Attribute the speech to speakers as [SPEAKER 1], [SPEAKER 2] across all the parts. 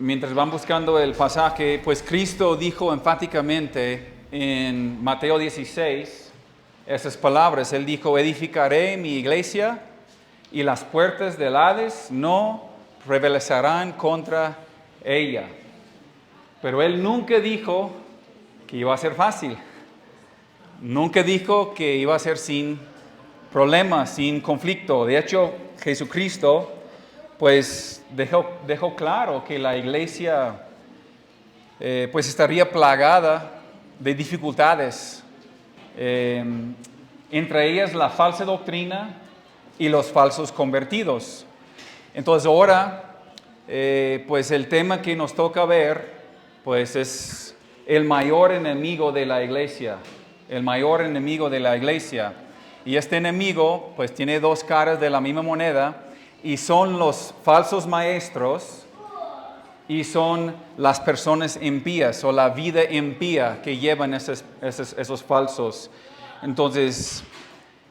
[SPEAKER 1] mientras van buscando el pasaje, pues Cristo dijo enfáticamente en Mateo 16 esas palabras. Él dijo: edificaré mi iglesia y las puertas del Hades no prevalecerán contra ella. Pero Él nunca dijo que iba a ser fácil. Nunca dijo que iba a ser sin problemas, sin conflicto. De hecho, Jesucristo pues dejó claro que la iglesia pues estaría plagada de dificultades, entre ellas la falsa doctrina y los falsos convertidos. Entonces ahora pues el tema que nos toca ver pues es el mayor enemigo de la iglesia, el mayor enemigo de la iglesia. Y este enemigo pues tiene dos caras de la misma moneda, y son los falsos maestros y son las personas impías o la vida impía que llevan esos falsos. Entonces,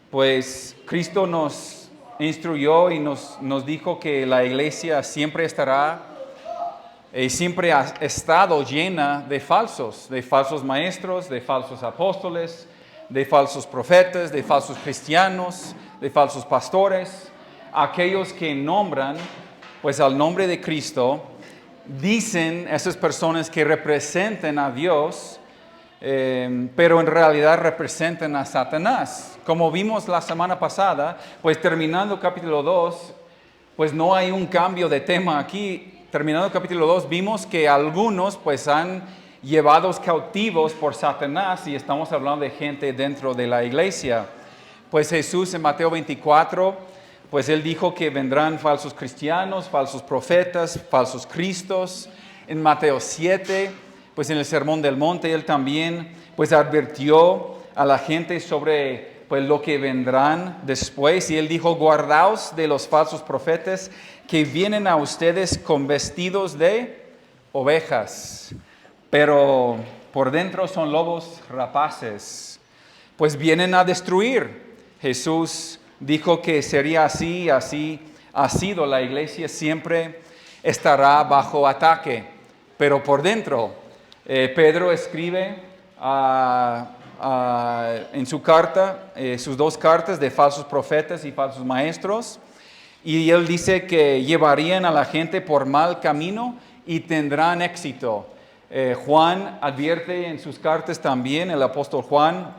[SPEAKER 1] pues Cristo nos instruyó y nos dijo que la iglesia siempre estará y siempre ha estado llena de falsos maestros, de falsos apóstoles, de falsos profetas, de falsos cristianos, de falsos pastores. Aquellos que nombran pues al nombre de Cristo, dicen esas personas que representan a Dios, pero en realidad representan a Satanás. Como vimos la semana pasada, pues terminando capítulo 2, pues no hay un cambio de tema aquí. Terminando capítulo 2, vimos que algunos pues han llevados cautivos por Satanás, y estamos hablando de gente dentro de la iglesia. Pues Jesús en Mateo 24, pues Él dijo que vendrán falsos cristianos, falsos profetas, falsos cristos. En Mateo 7, pues en el Sermón del Monte, Él también pues advirtió a la gente sobre pues lo que vendrán después. Y Él dijo: guardaos de los falsos profetas que vienen a ustedes con vestidos de ovejas, pero por dentro son lobos rapaces. Pues vienen a destruir. Jesús dijo que sería así ha sido. La iglesia siempre estará bajo ataque, pero por dentro. Pedro escribe en su carta, sus dos cartas de falsos profetas y falsos maestros, y él dice que llevarían a la gente por mal camino y tendrán éxito. Juan advierte en sus cartas también, el apóstol Juan,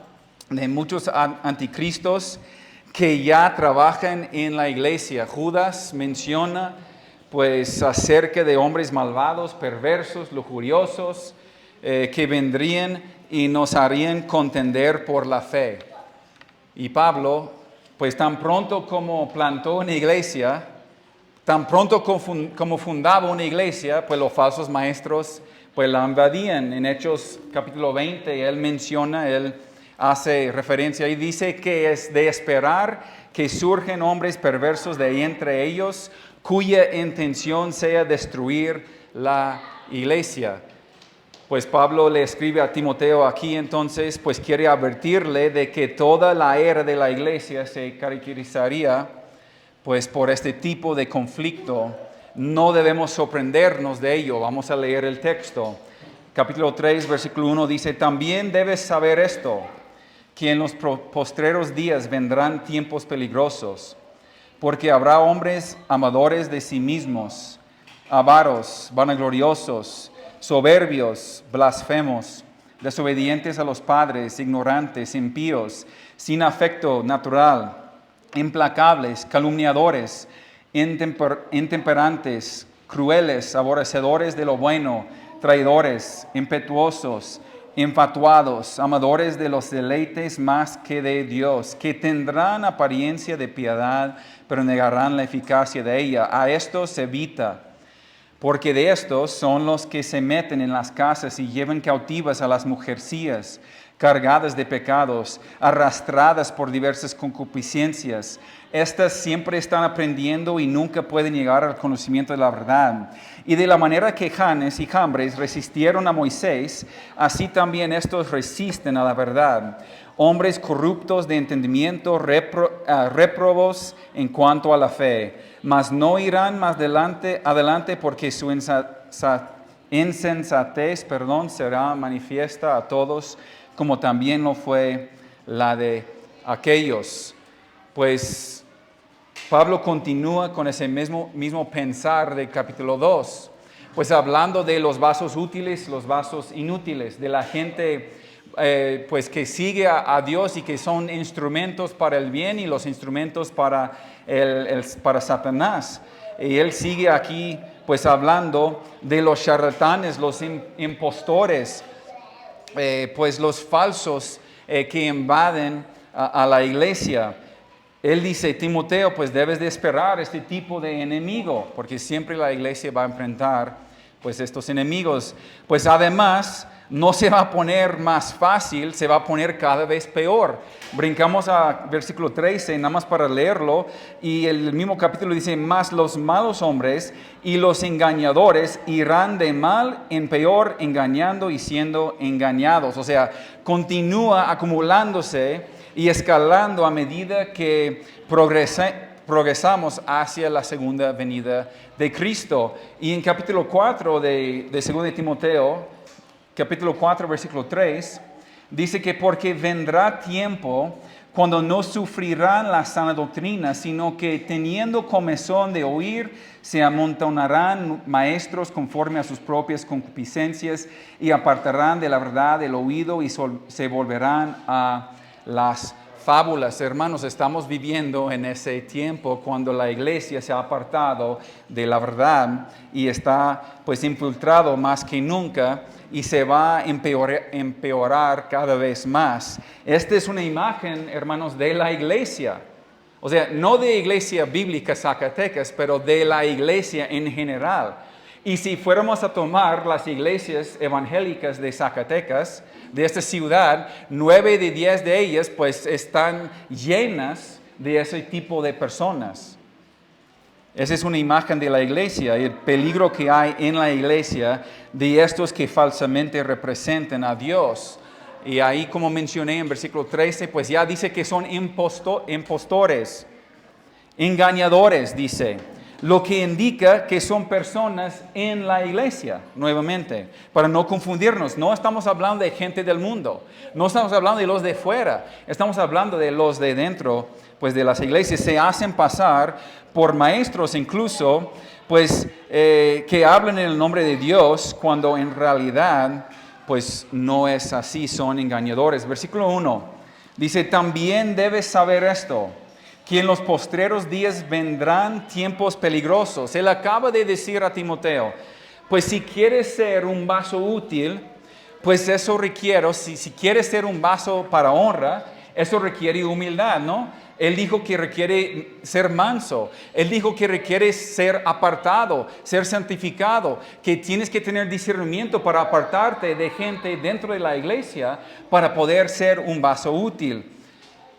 [SPEAKER 1] de muchos anticristos que ya trabajan en la iglesia. Judas menciona pues acerca de hombres malvados, perversos, lujuriosos, que vendrían y nos harían contender por la fe. Y Pablo, pues tan pronto como plantó una iglesia, tan pronto como fundaba una iglesia, pues los falsos maestros pues la invadían. En Hechos capítulo 20, él hace referencia y dice que es de esperar que surgen hombres perversos de entre ellos, cuya intención sea destruir la iglesia. Pues Pablo le escribe a Timoteo aquí, entonces, pues quiere advertirle de que toda la era de la iglesia se caracterizaría pues por este tipo de conflicto. No debemos sorprendernos de ello. Vamos a leer el texto. Capítulo 3, versículo 1 dice: también debes saber esto, que en los postreros días vendrán tiempos peligrosos, porque habrá hombres amadores de sí mismos, avaros, vanagloriosos, soberbios, blasfemos, desobedientes a los padres, ignorantes, impíos, sin afecto natural, implacables, calumniadores, intemperantes, crueles, aborrecedores de lo bueno, traidores, impetuosos, infatuados, amadores de los deleites más que de Dios, que tendrán apariencia de piedad, pero negarán la eficacia de ella. A estos evita, porque de estos son los que se meten en las casas y llevan cautivas a las mujercillas, cargadas de pecados, arrastradas por diversas concupiscencias. Estas siempre están aprendiendo y nunca pueden llegar al conocimiento de la verdad. Y de la manera que Janes y Jambres resistieron a Moisés, así también estos resisten a la verdad. Hombres corruptos de entendimiento, réprobos en cuanto a la fe, mas no irán más adelante porque su insensatez, será manifiesta a todos, como también lo fue la de aquellos. Pues Pablo continúa con ese mismo pensar del capítulo 2, pues hablando de los vasos útiles, los vasos inútiles, de la gente pues que sigue a Dios y que son instrumentos para el bien y los instrumentos para Satanás. Y él sigue aquí pues hablando de los charlatanes, los impostores, pues los falsos que invaden a la iglesia. Él dice, Timoteo, pues debes de esperar este tipo de enemigo, porque siempre la iglesia va a enfrentar pues estos enemigos. Pues además no se va a poner más fácil, se va a poner cada vez peor. Brincamos a versículo 13, nada más para leerlo, y el mismo capítulo dice, mas los malos hombres y los engañadores irán de mal en peor, engañando y siendo engañados. O sea, continúa acumulándose y escalando a medida que progresamos hacia la segunda venida de Cristo. Y en capítulo 4 de 2 de Timoteo, capítulo 4, versículo 3, dice que porque vendrá tiempo cuando no sufrirán la sana doctrina, sino que teniendo comezón de oír, se amontonarán maestros conforme a sus propias concupiscencias y apartarán de la verdad el oído y se volverán a las fábulas. Hermanos, estamos viviendo en ese tiempo cuando la iglesia se ha apartado de la verdad y está pues infiltrado más que nunca y se va a empeorar cada vez más. Esta es una imagen, hermanos, de la iglesia. O sea, no de Iglesia Bíblica Zacatecas, pero de la iglesia en general. Y si fuéramos a tomar las iglesias evangélicas de Zacatecas, de esta ciudad, 9 de 10 de ellas pues están llenas de ese tipo de personas. Esa es una imagen de la iglesia y el peligro que hay en la iglesia de estos que falsamente representan a Dios. Y ahí, como mencioné en versículo 13, pues ya dice que son impostores, engañadores, dice. Lo que indica que son personas en la iglesia, nuevamente, para no confundirnos. No estamos hablando de gente del mundo, no estamos hablando de los de fuera, estamos hablando de los de dentro, pues de las iglesias. Se hacen pasar por maestros incluso, pues que hablan en el nombre de Dios, cuando en realidad, pues no es así, son engañadores. Versículo 1, dice, también debes saber esto, que en los postreros días vendrán tiempos peligrosos. Él acaba de decir a Timoteo, pues si quieres ser un vaso útil, pues eso requiere, si quieres ser un vaso para honra, eso requiere humildad, ¿no? Él dijo que requiere ser manso, él dijo que requiere ser apartado, ser santificado, que tienes que tener discernimiento para apartarte de gente dentro de la iglesia para poder ser un vaso útil.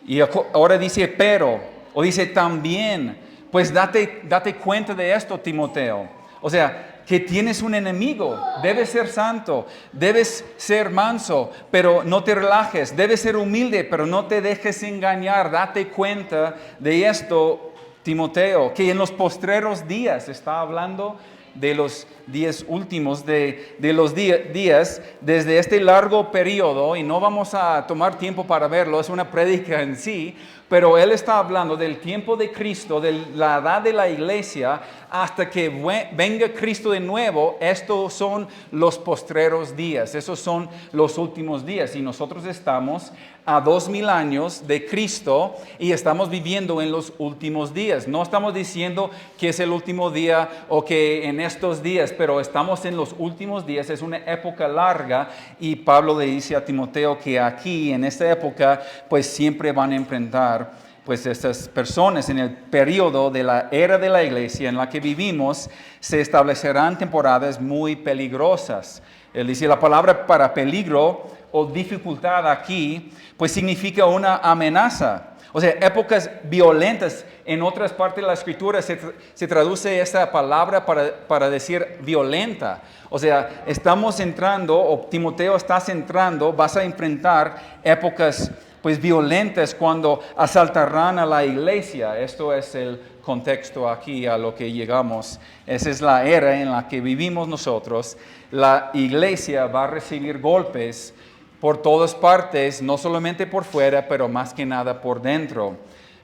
[SPEAKER 1] Y ahora dice pero, o dice también, pues date cuenta de esto, Timoteo. O sea, que tienes un enemigo, debes ser santo, debes ser manso, pero no te relajes, debes ser humilde, pero no te dejes engañar. Date cuenta de esto, Timoteo, que en los postreros días, está hablando de los días últimos, de los días, desde este largo periodo, y no vamos a tomar tiempo para verlo, es una prédica en sí, pero él está hablando del tiempo de Cristo, de la edad de la iglesia, hasta que venga Cristo de nuevo. Estos son los postreros días, esos son los últimos días, y nosotros estamos a 2000 años de Cristo y estamos viviendo en los últimos días. No estamos diciendo que es el último día o que en estos días, pero estamos en los últimos días, es una época larga, y Pablo le dice a Timoteo que aquí, en esta época, pues siempre van a enfrentar pues estas personas. En el periodo de la era de la iglesia en la que vivimos, se establecerán temporadas muy peligrosas. Él dice, la palabra para peligro o dificultad aquí, pues significa una amenaza. O sea, épocas violentas. En otras partes de la Escritura se traduce esta palabra para decir violenta. O sea, estamos entrando, o Timoteo estás entrando, vas a enfrentar épocas pues violentas cuando asaltarán a la iglesia. Esto es el contexto aquí a lo que llegamos. Esa es la era en la que vivimos nosotros. La iglesia va a recibir golpes por todas partes, no solamente por fuera, pero más que nada por dentro.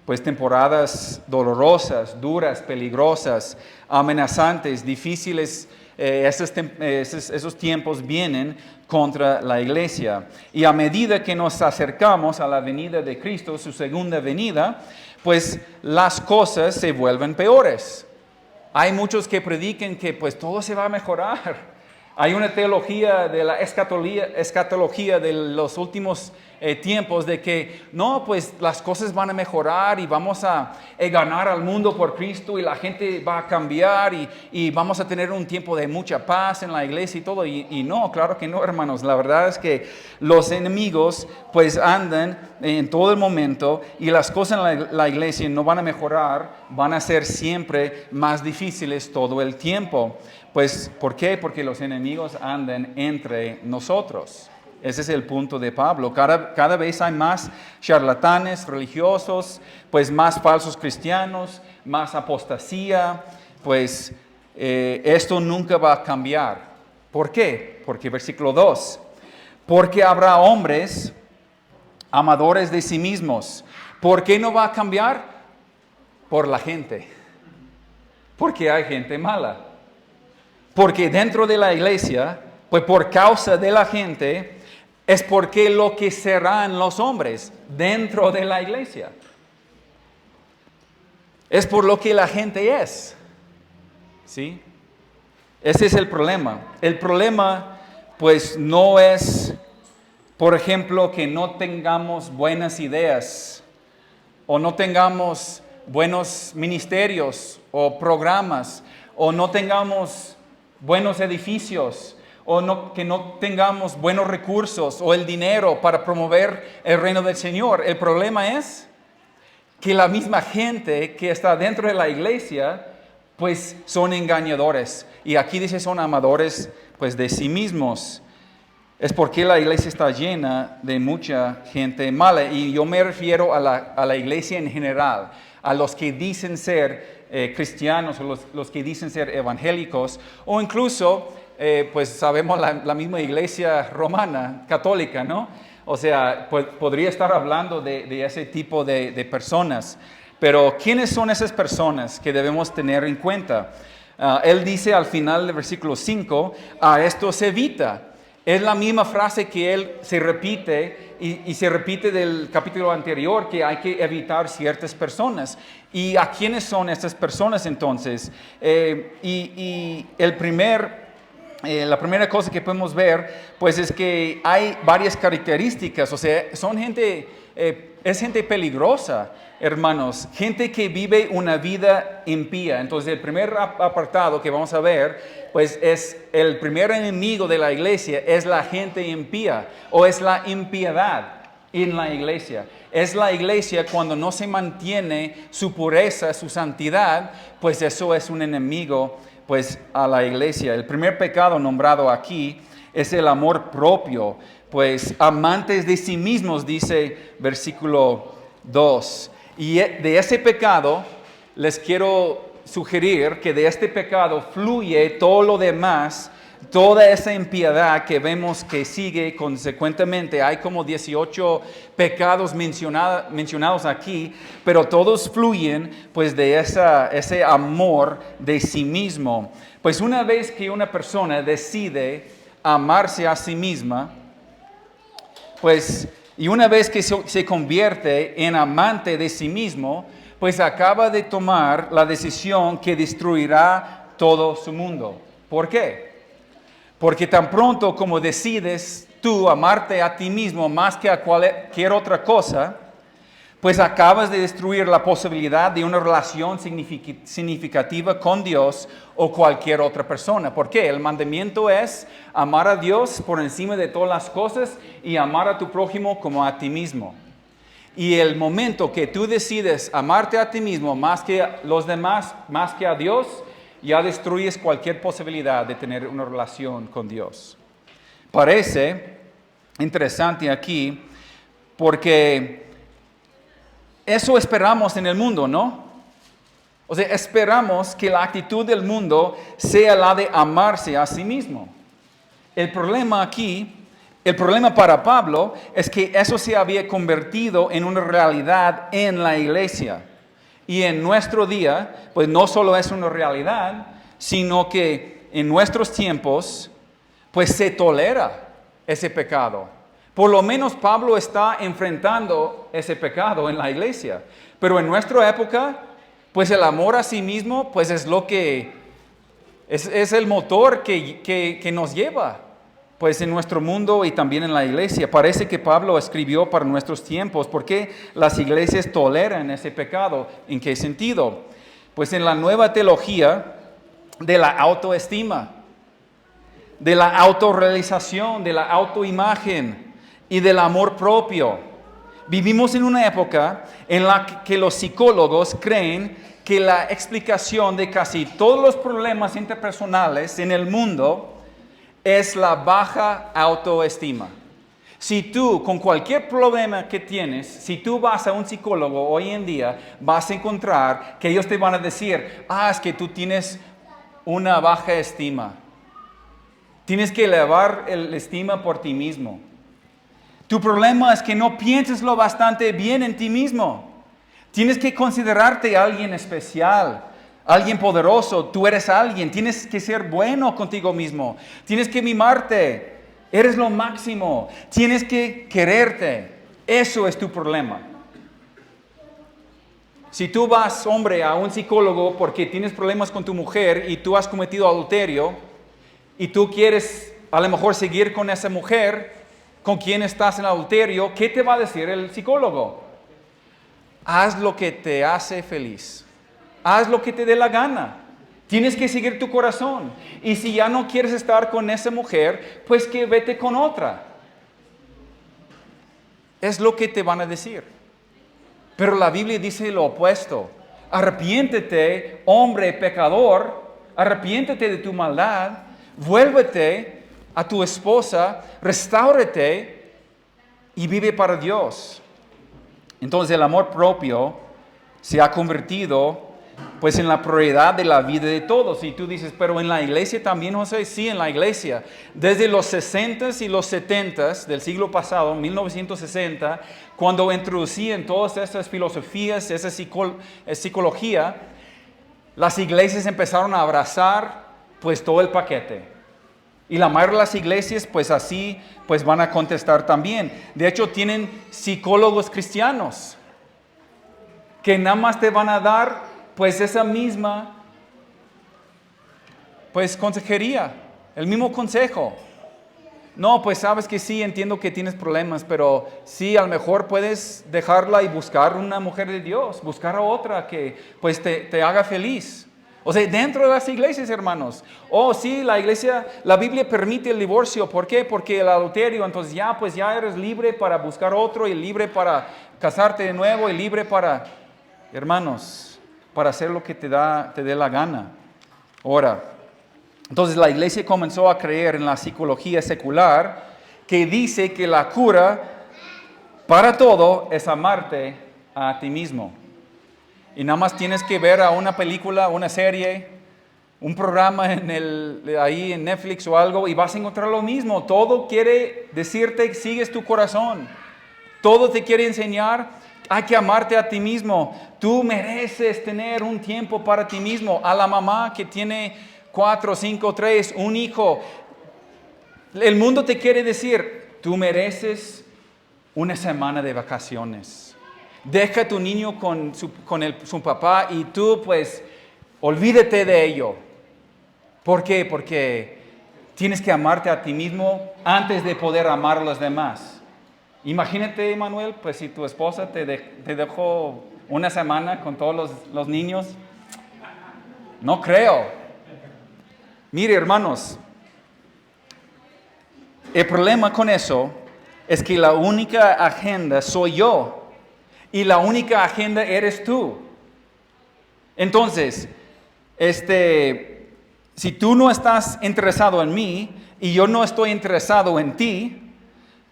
[SPEAKER 1] Pues temporadas dolorosas, duras, peligrosas, amenazantes, difíciles. Esos tiempos vienen contra la iglesia. Y a medida que nos acercamos a la venida de Cristo, su segunda venida, pues las cosas se vuelven peores. Hay muchos que predican que pues todo se va a mejorar. Hay una teología de la escatología de los últimos tiempos de que no, pues las cosas van a mejorar y vamos a ganar al mundo por Cristo y la gente va a cambiar y vamos a tener un tiempo de mucha paz en la iglesia y todo. Y no, claro que no, hermanos. La verdad es que los enemigos pues andan en todo el momento y las cosas en la iglesia no van a mejorar, van a ser siempre más difíciles todo el tiempo. Pues, ¿por qué? Porque los enemigos andan entre nosotros. Ese es el punto de Pablo. Cada vez hay más charlatanes religiosos, pues más falsos cristianos, más apostasía. Pues esto nunca va a cambiar. ¿Por qué? Porque versículo 2. Porque habrá hombres amadores de sí mismos. ¿Por qué no va a cambiar? Por la gente. Porque hay gente mala. Porque dentro de la iglesia, pues por causa de la gente, es porque lo que serán los hombres dentro de la iglesia. Es por lo que la gente es. ¿Sí? Ese es el problema. El problema, pues no es, por ejemplo, que no tengamos buenas ideas o no tengamos buenos ministerios o programas o no tengamos buenos edificios, o que no tengamos buenos recursos o el dinero para promover el reino del Señor. El problema es que la misma gente que está dentro de la iglesia, pues son engañadores. Y aquí dice son amadores, pues de sí mismos. Es porque la iglesia está llena de mucha gente mala. Y yo me refiero a la iglesia en general, a los que dicen ser cristianos o los que dicen ser evangélicos, o incluso, pues sabemos la misma iglesia romana, católica, ¿no? O sea, pues, podría estar hablando de ese tipo de personas. Pero, ¿quiénes son esas personas que debemos tener en cuenta? Él dice al final del versículo 5, a esto se evita. Es la misma frase que él se repite y se repite del capítulo anterior, que hay que evitar ciertas personas. ¿Y a quiénes son estas personas entonces? La primera cosa que podemos ver, pues es que hay varias características. O sea, es gente peligrosa, hermanos, gente que vive una vida impía. Entonces, el primer apartado que vamos a ver, pues es el primer enemigo de la iglesia, es la gente impía o es la impiedad en la iglesia. Es la iglesia cuando no se mantiene su pureza, su santidad, pues eso es un enemigo pues a la iglesia. El primer pecado nombrado aquí es el amor propio, pues amantes de sí mismos, dice versículo 2. Y de ese pecado les quiero sugerir que de este pecado fluye todo lo demás, toda esa impiedad que vemos que sigue consecuentemente. Hay como 18 pecados mencionados aquí, pero todos fluyen pues de ese amor de sí mismo. Pues una vez que una persona decide amarse a sí misma, pues y una vez que se convierte en amante de sí mismo, pues acaba de tomar la decisión que destruirá todo su mundo. ¿Por qué? Porque tan pronto como decides tú amarte a ti mismo más que a cualquier otra cosa, pues acabas de destruir la posibilidad de una relación significativa con Dios o cualquier otra persona. ¿Por qué? El mandamiento es amar a Dios por encima de todas las cosas y amar a tu prójimo como a ti mismo. Y el momento que tú decides amarte a ti mismo más que a los demás, más que a Dios, ya destruyes cualquier posibilidad de tener una relación con Dios. Parece interesante aquí porque eso esperamos en el mundo, ¿no? O sea, esperamos que la actitud del mundo sea la de amarse a sí mismo. El problema aquí, el problema para Pablo, es que eso se había convertido en una realidad en la iglesia. Y en nuestro día, pues no solo es una realidad, sino que en nuestros tiempos, pues se tolera ese pecado. Por lo menos Pablo está enfrentando ese pecado en la iglesia. Pero en nuestra época, pues el amor a sí mismo, pues es lo que es el motor que nos lleva, pues en nuestro mundo y también en la iglesia. Parece que Pablo escribió para nuestros tiempos. ¿Por qué las iglesias toleran ese pecado? ¿En qué sentido? Pues en la nueva teología de la autoestima, de la autorrealización, de la autoimagen y del amor propio. Vivimos en una época en la que los psicólogos creen que la explicación de casi todos los problemas interpersonales en el mundo es la baja autoestima. Si tú, con cualquier problema que tienes, si tú vas a un psicólogo hoy en día, vas a encontrar que ellos te van a decir, es que tú tienes una baja estima. Tienes que elevar la estima por ti mismo. Tu problema es que no piensas lo bastante bien en ti mismo. Tienes que considerarte alguien especial, alguien poderoso. Tú eres alguien. Tienes que ser bueno contigo mismo. Tienes que mimarte. Eres lo máximo. Tienes que quererte. Eso es tu problema. Si tú vas, hombre, a un psicólogo porque tienes problemas con tu mujer y tú has cometido adulterio y tú quieres a lo mejor seguir con esa mujer con quien estás en adulterio, ¿qué te va a decir el psicólogo? Haz lo que te hace feliz. Haz lo que te dé la gana. Tienes que seguir tu corazón. Y si ya no quieres estar con esa mujer, pues que vete con otra. Es lo que te van a decir. Pero la Biblia dice lo opuesto. Arrepiéntete, hombre pecador. Arrepiéntete de tu maldad. Vuélvete a tu esposa, restáurate y vive para Dios. Entonces el amor propio se ha convertido pues en la prioridad de la vida de todos. Y tú dices, pero en la iglesia también, José. Sí, en la iglesia. Desde los 60s y los 70s del siglo pasado, 1960, cuando introducían todas estas filosofías, esa psicología, las iglesias empezaron a abrazar pues todo el paquete. Y la mayoría de las iglesias, pues así, pues van a contestar también. De hecho, tienen psicólogos cristianos que nada más te van a dar, pues esa misma, pues consejería, el mismo consejo. No, pues sabes que sí, entiendo que tienes problemas, pero sí, a lo mejor puedes dejarla y buscar una mujer de Dios, buscar a otra que pues te haga feliz. O sea, dentro de las iglesias, hermanos. Sí, la iglesia, la Biblia permite el divorcio. ¿Por qué? Porque el adulterio, entonces ya eres libre para buscar otro y libre para casarte de nuevo y libre para, hermanos, para hacer lo que te dé la gana. Ahora, entonces la iglesia comenzó a creer en la psicología secular que dice que la cura para todo es amarte a ti mismo. Y nada más tienes que ver a una película, una serie, un programa ahí en Netflix o algo y vas a encontrar lo mismo. Todo quiere decirte que sigues tu corazón. Todo te quiere enseñar, hay que amarte a ti mismo. Tú mereces tener un tiempo para ti mismo. A la mamá que tiene 4, 5, 3, un hijo. El mundo te quiere decir, tú mereces una semana de vacaciones. Deja a tu niño con su papá y tú pues olvídate de ello. ¿Por qué? Porque tienes que amarte a ti mismo antes de poder amar a los demás. Imagínate, Manuel, pues si tu esposa te dejó una semana con todos los niños. No creo. Mire, hermanos, el problema con eso es que la única agenda soy yo. Y la única agenda eres tú. Entonces, si tú no estás interesado en mí y yo no estoy interesado en ti,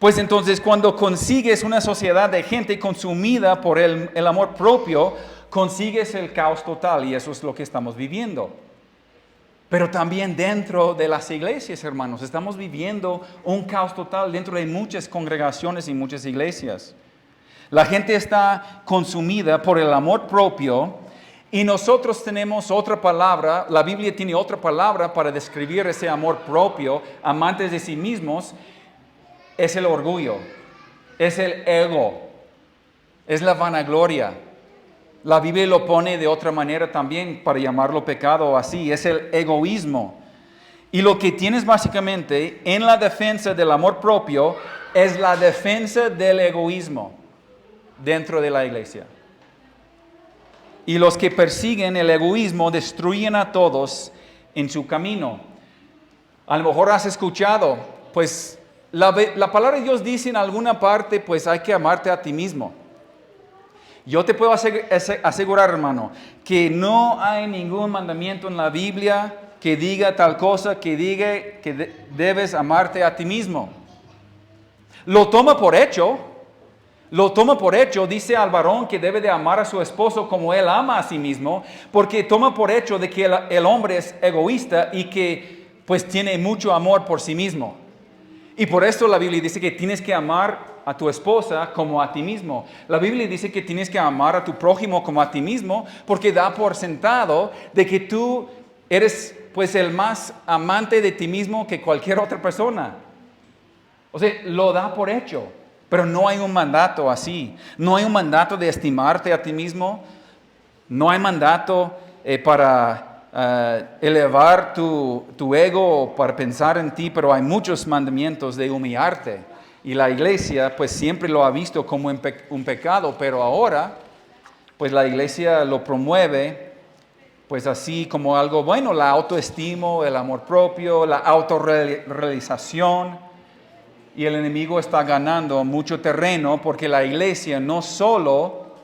[SPEAKER 1] Pues entonces cuando consigues una sociedad de gente consumida por el amor propio, consigues el caos total y eso es lo que estamos viviendo. Pero también dentro de las iglesias, hermanos, estamos viviendo un caos total dentro de muchas congregaciones y muchas iglesias. La gente está consumida por el amor propio y nosotros tenemos otra palabra, la Biblia tiene otra palabra para describir ese amor propio, amantes de sí mismos, es el orgullo, es el ego, es la vanagloria. La Biblia lo pone de otra manera también para llamarlo pecado así, es el egoísmo. Y lo que tienes básicamente en la defensa del amor propio es la defensa del egoísmo dentro de la iglesia. Y los que persiguen el egoísmo destruyen a todos en su camino. A lo mejor has escuchado, pues la palabra de Dios dice en alguna parte, pues hay que amarte a ti mismo. Yo te puedo asegurar, hermano, que no hay ningún mandamiento en la Biblia que diga tal cosa, que diga que debes amarte a ti mismo. Lo toma por hecho, dice al varón que debe de amar a su esposo como él ama a sí mismo, porque toma por hecho de que el hombre es egoísta y que pues tiene mucho amor por sí mismo. Y por esto la Biblia dice que tienes que amar a tu esposa como a ti mismo. La Biblia dice que tienes que amar a tu prójimo como a ti mismo porque da por sentado de que tú eres pues el más amante de ti mismo que cualquier otra persona. O sea, lo da por hecho, pero no hay un mandato así. No hay un mandato de estimarte a ti mismo. No hay mandato para elevar tu ego para pensar en ti, pero hay muchos mandamientos de humillarte. Y la iglesia pues siempre lo ha visto como un pecado, pero ahora pues la iglesia lo promueve pues así como algo bueno, la autoestima, el amor propio, la autorrealización. Y el enemigo está ganando mucho terreno porque la iglesia no solo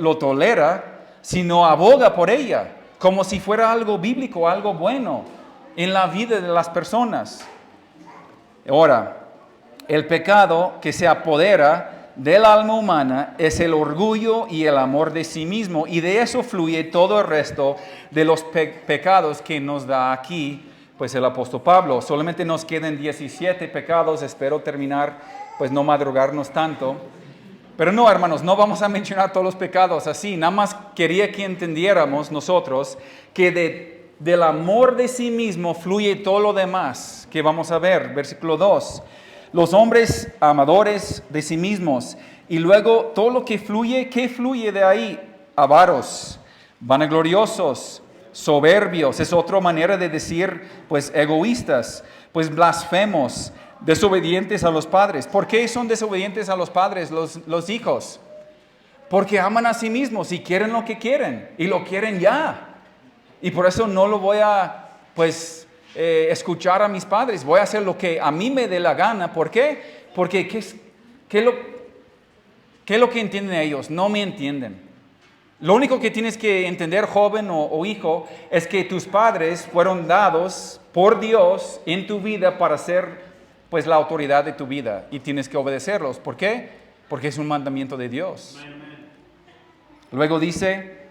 [SPEAKER 1] lo tolera, sino aboga por ella, como si fuera algo bíblico, algo bueno en la vida de las personas. Ahora, el pecado que se apodera del alma humana es el orgullo y el amor de sí mismo, y de eso fluye todo el resto de los pecados que nos da aquí pues el apóstol Pablo. Solamente nos quedan 17 pecados, espero terminar, pues no madrugarnos tanto. Pero no, hermanos, no vamos a mencionar todos los pecados así, nada más quería que entendiéramos nosotros que del amor de sí mismo fluye todo lo demás que vamos a ver, versículo 2. Los hombres amadores de sí mismos. Y luego todo lo que fluye, ¿qué fluye de ahí? Avaros, vanagloriosos, soberbios. Es otra manera de decir, pues egoístas, pues blasfemos, desobedientes a los padres. ¿Por qué son desobedientes a los padres los hijos? Porque aman a sí mismos y quieren lo que quieren. Y lo quieren ya. Y por eso no lo voy a, pues escuchar a mis padres, voy a hacer lo que a mí me dé la gana. ¿Por qué? Porque ¿qué es lo que entienden ellos? No me entienden. Lo único que tienes que entender, joven o hijo, es que tus padres fueron dados por Dios en tu vida para ser pues la autoridad de tu vida y tienes que obedecerlos. ¿Por qué? Porque es un mandamiento de Dios. Luego dice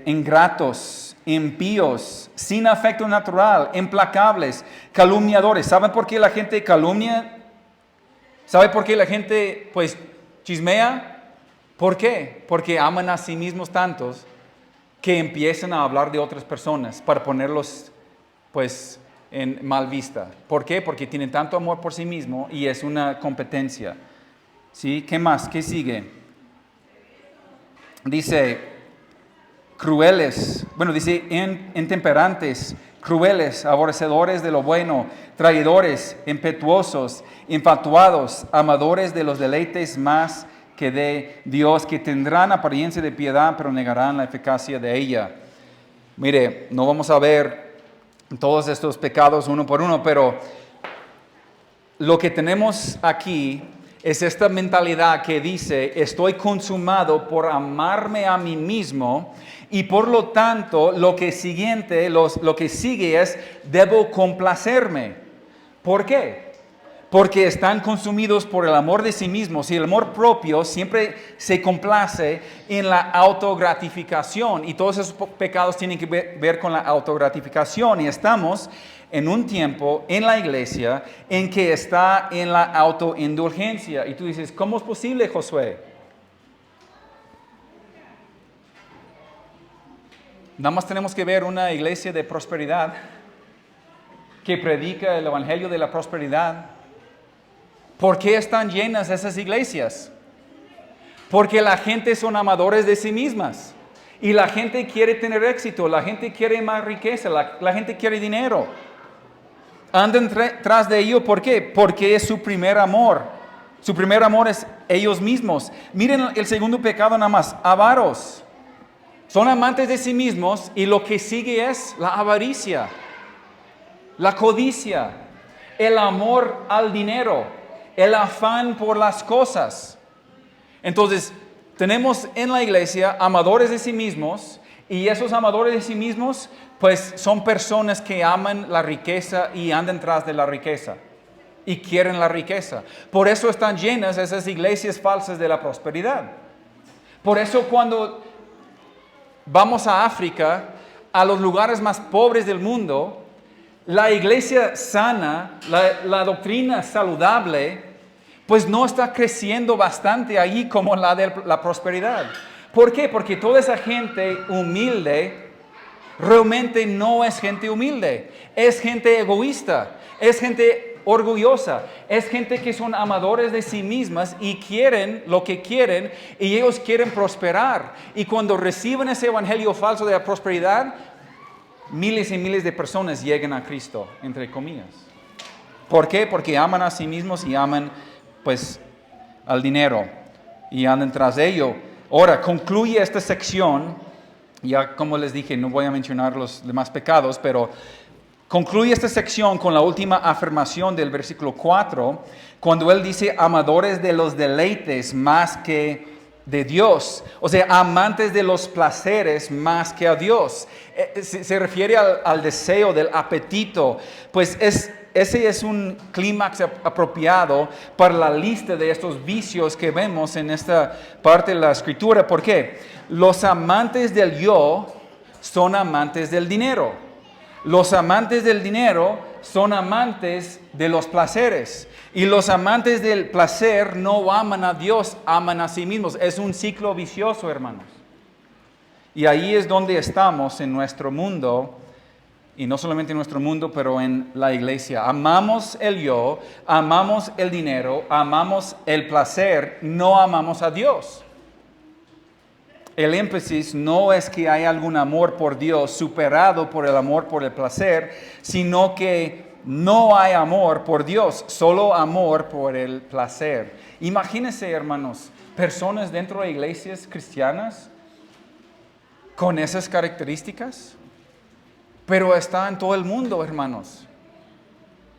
[SPEAKER 1] ingratos, impíos, sin afecto natural, implacables, calumniadores. ¿Saben por qué la gente calumnia? ¿Sabe por qué la gente pues chismea? ¿Por qué? Porque aman a sí mismos tantos que empiezan a hablar de otras personas para ponerlos pues en mal vista. ¿Por qué? Porque tienen tanto amor por sí mismo y es una competencia. ¿Sí? ¿Qué más? ¿Qué sigue? Dice crueles, dice intemperantes, crueles, aborrecedores de lo bueno, traidores, impetuosos, infatuados, amadores de los deleites más que de Dios, que tendrán apariencia de piedad, pero negarán la eficacia de ella. Mire, no vamos a ver todos estos pecados uno por uno, pero lo que tenemos aquí es esta mentalidad que dice, estoy consumado por amarme a mí mismo y por lo tanto lo que sigue es, debo complacerme. ¿Por qué? porque están consumidos por el amor de sí mismos, y el amor propio siempre se complace en la autogratificación, y todos esos pecados tienen que ver con la autogratificación, y estamos en un tiempo en la iglesia en que está en la autoindulgencia. Y tú dices, ¿cómo es posible, Josué? Nada más tenemos que ver una iglesia de prosperidad que predica el evangelio de la prosperidad. ¿Por qué están llenas esas iglesias? Porque la gente son amadores de sí mismas. Y la gente quiere tener éxito, la gente quiere más riqueza, la gente quiere dinero. Andan tras de ello, ¿por qué? Porque es su primer amor. Su primer amor es ellos mismos. Miren el segundo pecado nada más, avaros. Son amantes de sí mismos y lo que sigue es la avaricia, la codicia, el amor al dinero, el afán por las cosas. Entonces, tenemos en la iglesia amadores de sí mismos, y esos amadores de sí mismos, pues son personas que aman la riqueza y andan tras de la riqueza y quieren la riqueza. Por eso están llenas esas iglesias falsas de la prosperidad. Por eso cuando vamos a África, a los lugares más pobres del mundo, la iglesia sana, la doctrina saludable, pues no está creciendo bastante allí como la de la prosperidad. ¿Por qué? Porque toda esa gente humilde realmente no es gente humilde, es gente egoísta, es gente orgullosa, es gente que son amadores de sí mismas y quieren lo que quieren, y ellos quieren prosperar. Y cuando reciben ese evangelio falso de la prosperidad, miles y miles de personas llegan a Cristo, entre comillas. ¿Por qué? Porque aman a sí mismos y aman, pues, al dinero y andan tras de ello. Ahora, concluye esta sección, ya como les dije, no voy a mencionar los demás pecados, pero concluye esta sección con la última afirmación del versículo 4, cuando él dice, amadores de los deleites más que de Dios, o sea, amantes de los placeres más que a Dios. Se refiere al deseo, del apetito, pues ese es un clímax apropiado para la lista de estos vicios que vemos en esta parte de la escritura. ¿Por qué? Los amantes del yo son amantes del dinero. Los amantes del dinero son amantes de los placeres. Y los amantes del placer no aman a Dios, aman a sí mismos. Es un ciclo vicioso, hermanos. Y ahí es donde estamos en nuestro mundo, y no solamente en nuestro mundo, pero en la iglesia. Amamos el yo, amamos el dinero, amamos el placer, no amamos a Dios. El énfasis no es que hay algún amor por Dios superado por el amor por el placer, sino que no hay amor por Dios, solo amor por el placer. Imagínense, hermanos, personas dentro de iglesias cristianas con esas características, pero está en todo el mundo, hermanos.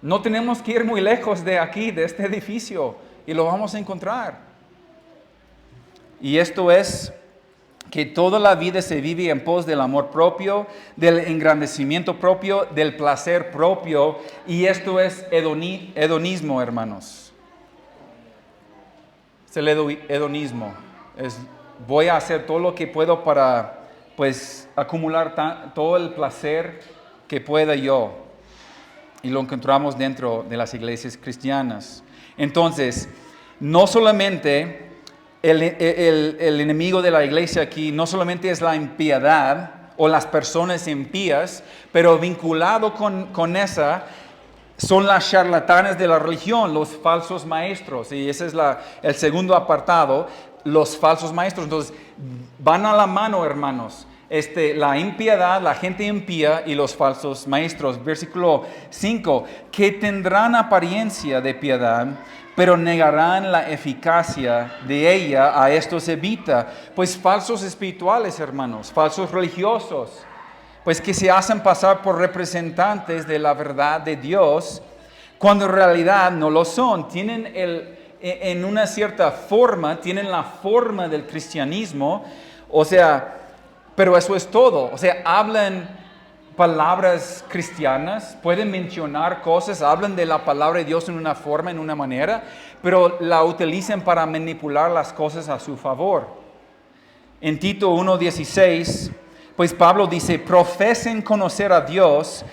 [SPEAKER 1] No tenemos que ir muy lejos de aquí, de este edificio, y lo vamos a encontrar. Y esto es que toda la vida se vive en pos del amor propio, del engrandecimiento propio, del placer propio, y esto es hedonismo, hermanos. Es el hedonismo. Voy a hacer todo lo que puedo para, pues, acumular todo el placer que pueda yo. Y lo encontramos dentro de las iglesias cristianas. Entonces, no solamente el enemigo de la iglesia aquí no solamente es la impiedad o las personas impías, pero vinculado con esa son las charlatanes de la religión, los falsos maestros. Y ese es el segundo apartado, los falsos maestros. Entonces, van a la mano, hermanos. La impiedad, la gente impía y los falsos maestros. Versículo 5, que tendrán apariencia de piedad, pero negarán la eficacia de ella, a estos evita. Pues falsos espirituales, hermanos, falsos religiosos, pues que se hacen pasar por representantes de la verdad de Dios, cuando en realidad no lo son. Tienen en una cierta forma, tienen la forma del cristianismo, o sea, pero eso es todo. O sea, hablan palabras cristianas, pueden mencionar cosas, hablan de la palabra de Dios en una forma, en una manera, pero la utilizan para manipular las cosas a su favor. En Tito 1:16, pues Pablo dice, profesen conocer a Dios,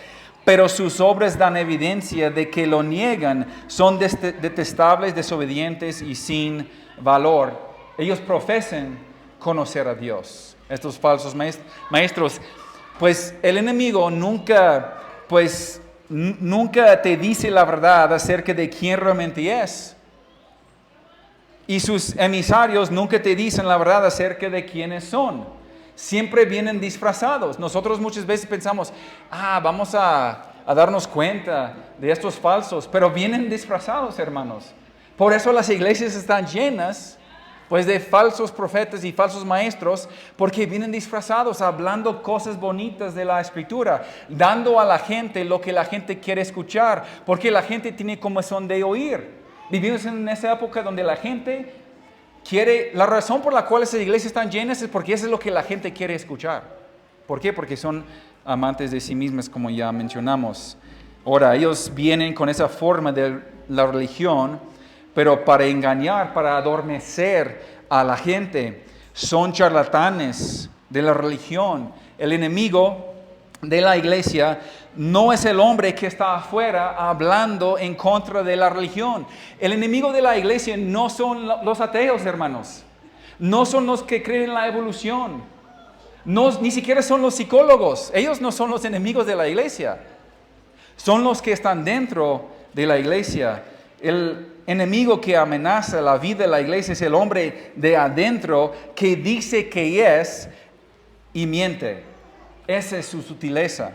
[SPEAKER 1] pero sus obras dan evidencia de que lo niegan, son detestables, desobedientes y sin valor. Ellos profesan conocer a Dios, estos falsos maestros. Pues el enemigo nunca te dice la verdad acerca de quién realmente es. Y sus emisarios nunca te dicen la verdad acerca de quiénes son. Siempre vienen disfrazados. Nosotros muchas veces pensamos, vamos a darnos cuenta de estos falsos, pero vienen disfrazados, hermanos. Por eso las iglesias están llenas pues de falsos profetas y falsos maestros, porque vienen disfrazados, hablando cosas bonitas de la Escritura, dando a la gente lo que la gente quiere escuchar, porque la gente tiene comezón de oír. Vivimos en esa época donde la gente quiere, la razón por la cual esas iglesias están llenas es porque eso es lo que la gente quiere escuchar. ¿Por qué? Porque son amantes de sí mismas, como ya mencionamos. Ahora, ellos vienen con esa forma de la religión, pero para engañar, para adormecer a la gente. Son charlatanes de la religión. El enemigo de la iglesia no es el hombre que está afuera hablando en contra de la religión. El enemigo de la iglesia no son los ateos, hermanos. No son los que creen en la evolución. Ni siquiera son los psicólogos. Ellos no son los enemigos de la iglesia. Son los que están dentro de la iglesia. El enemigo que amenaza la vida de la iglesia es el hombre de adentro que dice que es y miente. Esa es su sutileza.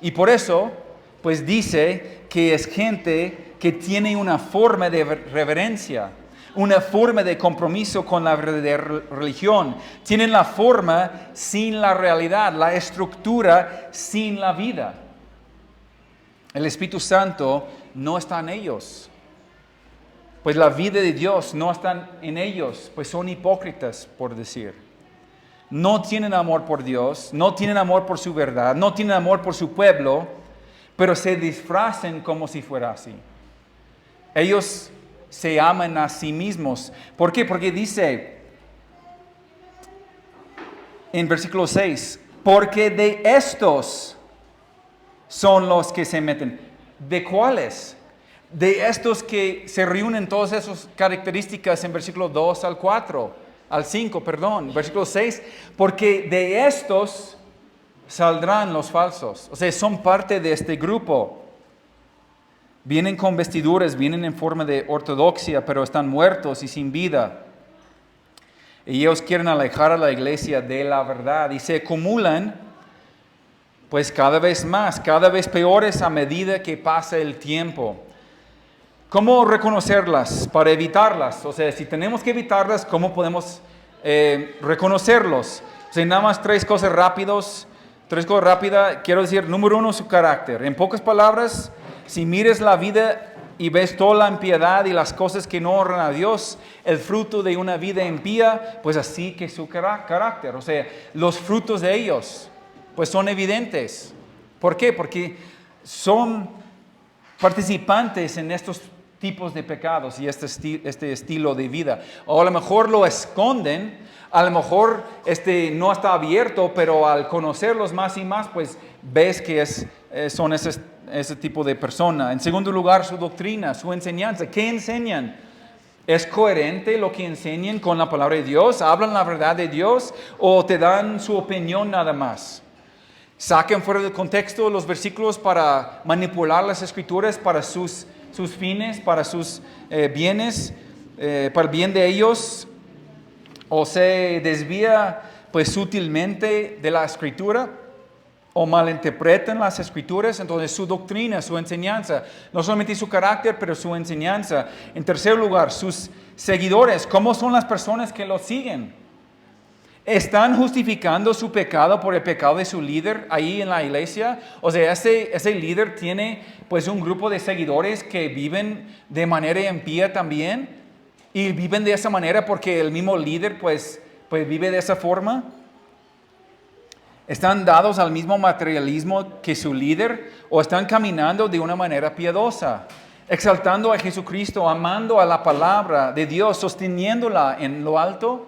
[SPEAKER 1] Y por eso, pues dice que es gente que tiene una forma de reverencia, una forma de compromiso con la verdadera religión. Tienen la forma sin la realidad, la estructura sin la vida. El Espíritu Santo no está en ellos. Pues la vida de Dios no está en ellos, pues son hipócritas, por decir. No tienen amor por Dios, no tienen amor por su verdad, no tienen amor por su pueblo, pero se disfrazan como si fuera así. Ellos se aman a sí mismos. ¿Por qué? Porque dice en versículo 6, porque de estos son los que se meten. ¿De cuáles? De estos que se reúnen todas esas características en versículo 2 al 4, al 5, perdón, versículo 6, porque de estos saldrán los falsos. O sea, son parte de este grupo. Vienen con vestiduras, vienen en forma de ortodoxia, pero están muertos y sin vida. Y ellos quieren alejar a la iglesia de la verdad y se acumulan, pues cada vez más, cada vez peores a medida que pasa el tiempo. ¿Cómo reconocerlas para evitarlas? O sea, si tenemos que evitarlas, ¿cómo podemos reconocerlos? O sea, nada más tres cosas rápidas. Quiero decir, número 1, su carácter. En pocas palabras, si mires la vida y ves toda la impiedad y las cosas que no honran a Dios, el fruto de una vida impía, pues así que su carácter. O sea, los frutos de ellos, pues son evidentes. ¿Por qué? Porque son participantes en estos tipos de pecados y este estilo de vida. O a lo mejor lo esconden, a lo mejor no está abierto, pero al conocerlos más y más, pues ves que son ese tipo de persona. En segundo lugar, su doctrina, su enseñanza. ¿Qué enseñan? ¿Es coherente lo que enseñan con la palabra de Dios? ¿Hablan la verdad de Dios o te dan su opinión nada más? ¿Sacan fuera de contexto los versículos para manipular las escrituras para sus fines, para sus bienes, para el bien de ellos? ¿O se desvía pues sutilmente de la escritura? ¿O malinterpretan las escrituras? Entonces su doctrina, su enseñanza, no solamente su carácter, pero su enseñanza. En tercer lugar, sus seguidores. ¿Cómo son las personas que lo siguen? ¿Están justificando su pecado por el pecado de su líder ahí en la iglesia? O sea, ese líder tiene pues un grupo de seguidores que viven de manera impía también. Y viven de esa manera porque el mismo líder pues vive de esa forma. ¿Están dados al mismo materialismo que su líder o están caminando de una manera piadosa, exaltando a Jesucristo, amando a la palabra de Dios, sosteniéndola en lo alto?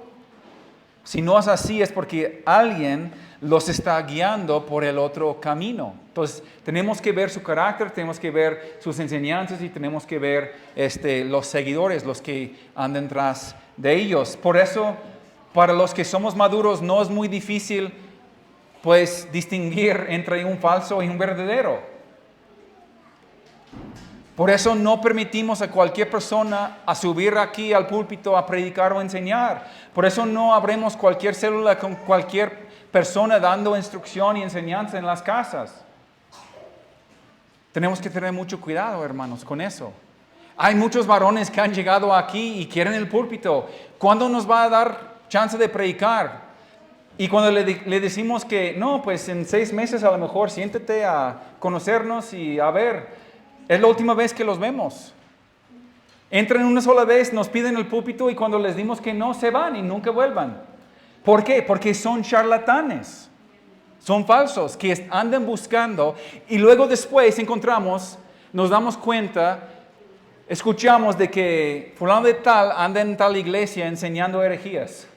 [SPEAKER 1] Si no es así, es porque alguien los está guiando por el otro camino. Entonces, tenemos que ver su carácter, tenemos que ver sus enseñanzas y tenemos que ver los seguidores, los que andan tras de ellos. Por eso, para los que somos maduros, no es muy difícil pues distinguir entre un falso y un verdadero. Por eso no permitimos a cualquier persona a subir aquí al púlpito a predicar o enseñar. Por eso no abrimos cualquier célula con cualquier persona dando instrucción y enseñanza en las casas. Tenemos que tener mucho cuidado, hermanos, con eso. Hay muchos varones que han llegado aquí y quieren el púlpito. ¿Cuándo nos va a dar chance de predicar? Y cuando le decimos que no, pues en 6 meses a lo mejor siéntate a conocernos y a ver, es la última vez que los vemos. Entran una sola vez, nos piden el púlpito y cuando les dimos que no, se van y nunca vuelvan. ¿Por qué? Porque son charlatanes, son falsos, que andan buscando y luego después nos damos cuenta, escuchamos de que fulano de tal anda en tal iglesia enseñando herejías.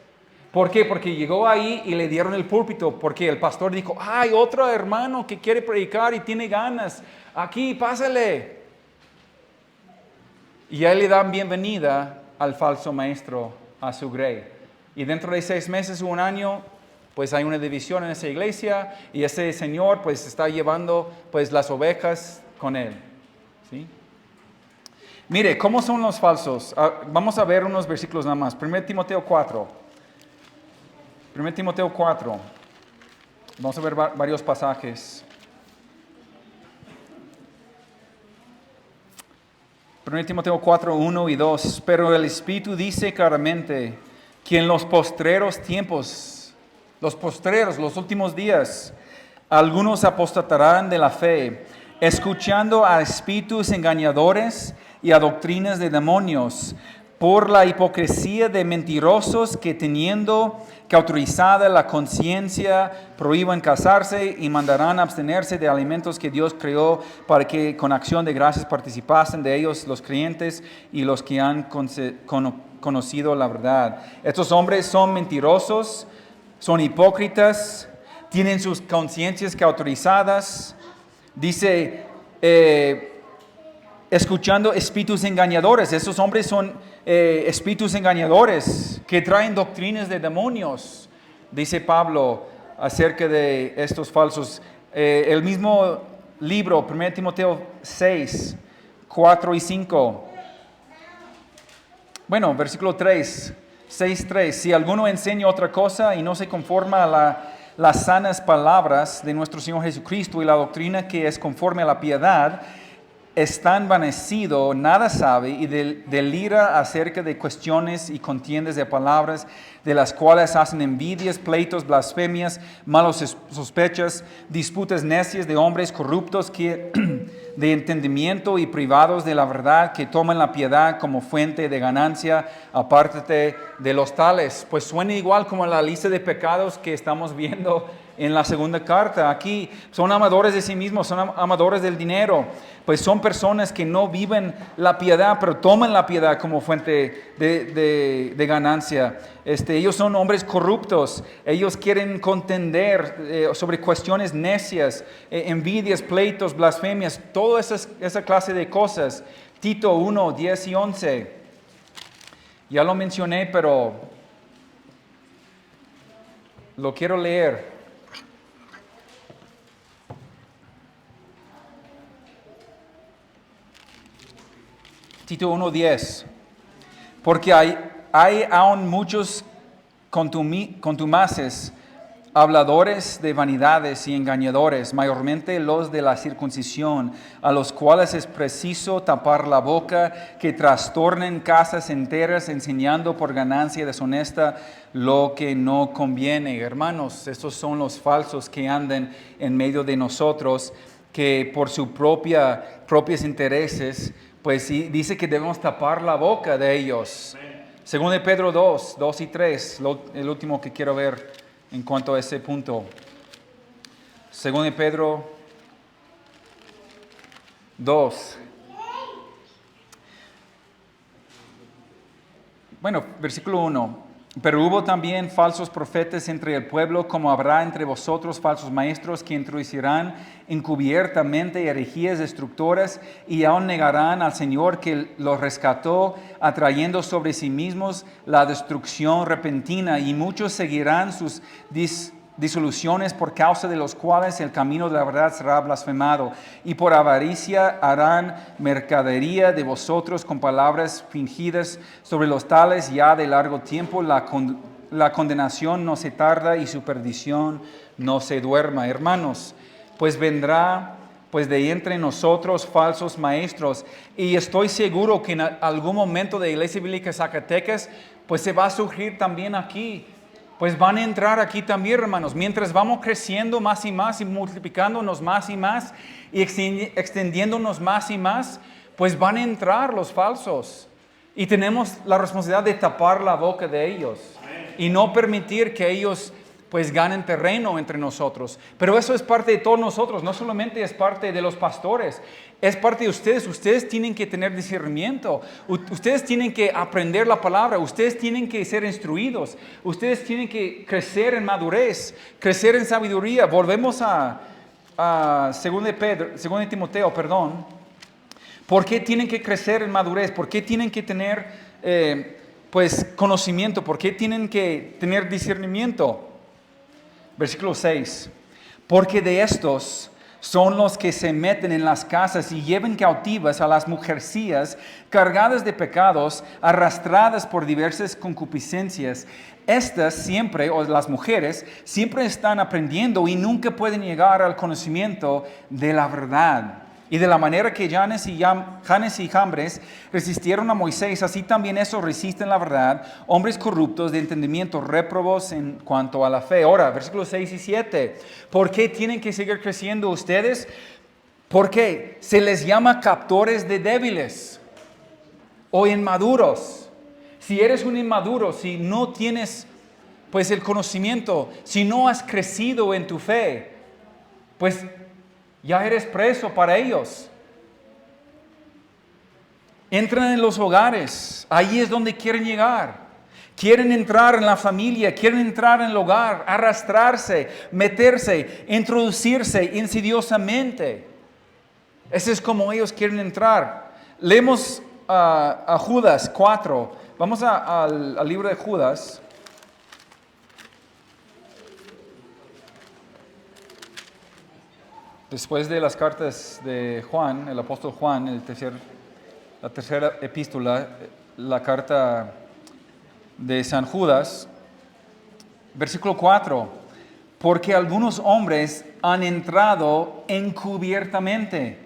[SPEAKER 1] ¿Por qué? Porque llegó ahí y le dieron el púlpito, porque el pastor dijo, hay otro hermano que quiere predicar y tiene ganas, aquí, pásale. Y ahí le dan bienvenida al falso maestro a su grey. Y dentro de 6 meses o un año, pues hay una división en esa iglesia y ese señor pues está llevando pues las ovejas con él. ¿Sí? Mire, ¿cómo son los falsos? Vamos a ver unos versículos nada más. 1 Timoteo 4. 1 Timoteo 4. Vamos a ver varios pasajes. 1 Timoteo 4, 1 y 2. Pero el Espíritu dice claramente que en los postreros tiempos, los últimos días, algunos apostatarán de la fe, escuchando a espíritus engañadores y a doctrinas de demonios, por la hipocresía de mentirosos que teniendo cauterizada la conciencia prohíban casarse y mandarán abstenerse de alimentos que Dios creó para que con acción de gracias participasen de ellos los creyentes y los que han conocido la verdad. Estos hombres son mentirosos, son hipócritas, tienen sus conciencias cauterizadas. Dice, escuchando espíritus engañadores. Esos hombres son espíritus engañadores que traen doctrinas de demonios, dice Pablo acerca de estos falsos. El mismo libro, 1 Timoteo 6, 4 y 5. Bueno, versículo 3, 6, 3. Si alguno enseña otra cosa y no se conforma a las sanas palabras de nuestro Señor Jesucristo y la doctrina que es conforme a la piedad, está envanecido, nada sabe y delira acerca de cuestiones y contiendas de palabras, de las cuales hacen envidias, pleitos, blasfemias, malas sospechas, disputas necias de hombres corruptos que de entendimiento y privados de la verdad, que toman la piedad como fuente de ganancia. Apártate de los tales. Pues suena igual como la lista de pecados que estamos viendo en la segunda carta. Aquí son amadores de sí mismos, son amadores del dinero. Pues son personas que no viven la piedad, pero toman la piedad como fuente de ganancia. Ellos son hombres corruptos. Ellos quieren contender sobre cuestiones necias, envidias, pleitos, blasfemias, toda esa clase de cosas. Tito 1, 10 y 11. Ya lo mencioné, pero lo quiero leer. Tito 1:10, porque hay aún muchos contumaces, habladores de vanidades y engañadores, mayormente los de la circuncisión, a los cuales es preciso tapar la boca, que trastornen casas enteras, enseñando por ganancia deshonesta lo que no conviene. Hermanos, estos son los falsos que andan en medio de nosotros, que por sus propios intereses, pues dice que debemos tapar la boca de ellos. Según de Pedro 2 y 3, el último que quiero ver en cuanto a ese punto. Según de Pedro 2. Bueno, versículo 1. Pero hubo también falsos profetas entre el pueblo, como habrá entre vosotros falsos maestros que introducirán encubiertamente herejías destructoras y aún negarán al Señor que los rescató, atrayendo sobre sí mismos la destrucción repentina. Y muchos seguirán sus disoluciones, por causa de los cuales el camino de la verdad será blasfemado, y por avaricia harán mercadería de vosotros con palabras fingidas. Sobre los tales ya de largo tiempo la condenación no se tarda y su perdición no se duerma. Hermanos, pues vendrá pues de entre nosotros falsos maestros, y estoy seguro que en algún momento de Iglesia Bíblica Zacatecas pues se va a surgir también aquí. Pues van a entrar aquí también, hermanos, mientras vamos creciendo más y más y multiplicándonos más y más y extendiéndonos más y más, pues van a entrar los falsos. Y tenemos la responsabilidad de tapar la boca de ellos y no permitir que ellos pues ganen terreno entre nosotros. Pero eso es parte de todos nosotros, no solamente es parte de los pastores, es parte de ustedes. Ustedes tienen que tener discernimiento, ustedes tienen que aprender la palabra, ustedes tienen que ser instruidos, ustedes tienen que crecer en madurez, crecer en sabiduría. Volvemos a 2 Timoteo, perdón. ¿Por qué tienen que crecer en madurez? ¿Por qué tienen que tener pues conocimiento? ¿Por qué tienen que tener discernimiento? Versículo 6. Porque de estos son los que se meten en las casas y llevan cautivas a las mujercillas cargadas de pecados, arrastradas por diversas concupiscencias. Estas siempre, o las mujeres, siempre están aprendiendo y nunca pueden llegar al conocimiento de la verdad. Y de la manera que Janes y Jambres resistieron a Moisés, así también esos resisten la verdad, hombres corruptos de entendimiento, réprobos en cuanto a la fe. Ahora, versículos 6 y 7. ¿Por qué tienen que seguir creciendo ustedes? Porque se les llama captores de débiles o inmaduros. Si eres un inmaduro, si no tienes pues el conocimiento, si no has crecido en tu fe, pues ya eres preso para ellos. Entran en los hogares, ahí es donde quieren llegar. Quieren entrar en la familia, quieren entrar en el hogar, arrastrarse, meterse, introducirse insidiosamente. Ese es como ellos quieren entrar. Leemos a Judas 4. Vamos al libro de Judas. Después de las cartas de Juan, el apóstol Juan, la tercera epístola, la carta de San Judas, versículo 4. Porque algunos hombres han entrado encubiertamente,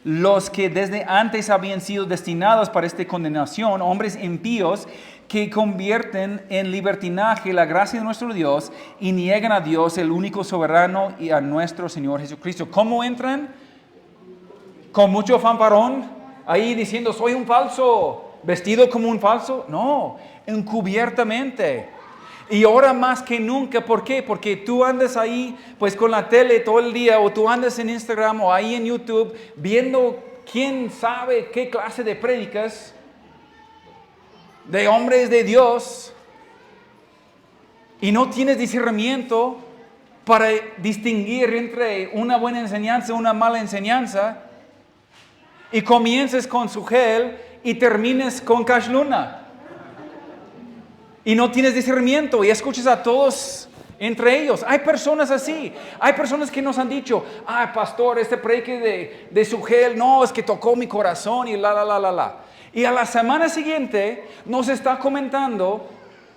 [SPEAKER 1] los que desde antes habían sido destinados para esta condenación, hombres impíos que convierten en libertinaje la gracia de nuestro Dios y niegan a Dios, el único soberano, y a nuestro Señor Jesucristo. ¿Cómo entran? Con mucho fanfarrón, ahí diciendo, soy un falso, vestido como un falso. No, encubiertamente. Y ahora más que nunca, ¿por qué? Porque tú andas ahí pues con la tele todo el día, o tú andas en Instagram o ahí en YouTube viendo quién sabe qué clase de prédicas de hombres de Dios, y no tienes discernimiento para distinguir entre una buena enseñanza y una mala enseñanza, y comiences con Sugel y termines con Cash Luna. Y no tienes discernimiento y escuchas a todos entre ellos. Hay personas así. Hay personas que nos han dicho, ay pastor, este predique de Sugel, no, es que tocó mi corazón y la. Y a la semana siguiente nos está comentando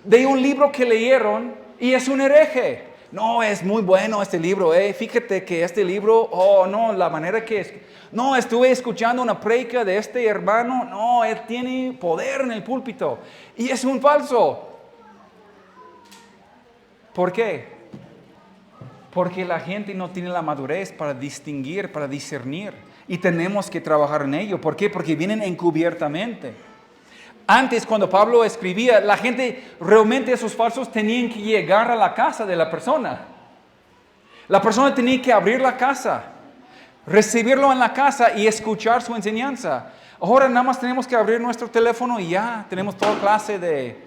[SPEAKER 1] de un libro que leyeron y es un hereje. No, es muy bueno este libro, fíjate que este libro, no, la manera que es. No, estuve escuchando una predica de este hermano, no, él tiene poder en el púlpito. Y es un falso. ¿Por qué? Porque la gente no tiene la madurez para distinguir, para discernir. Y tenemos que trabajar en ello. ¿Por qué? Porque vienen encubiertamente. Antes, cuando Pablo escribía, la gente realmente, esos falsos, tenían que llegar a la casa de la persona. La persona tenía que abrir la casa, recibirlo en la casa y escuchar su enseñanza. Ahora nada más tenemos que abrir nuestro teléfono y ya tenemos toda clase de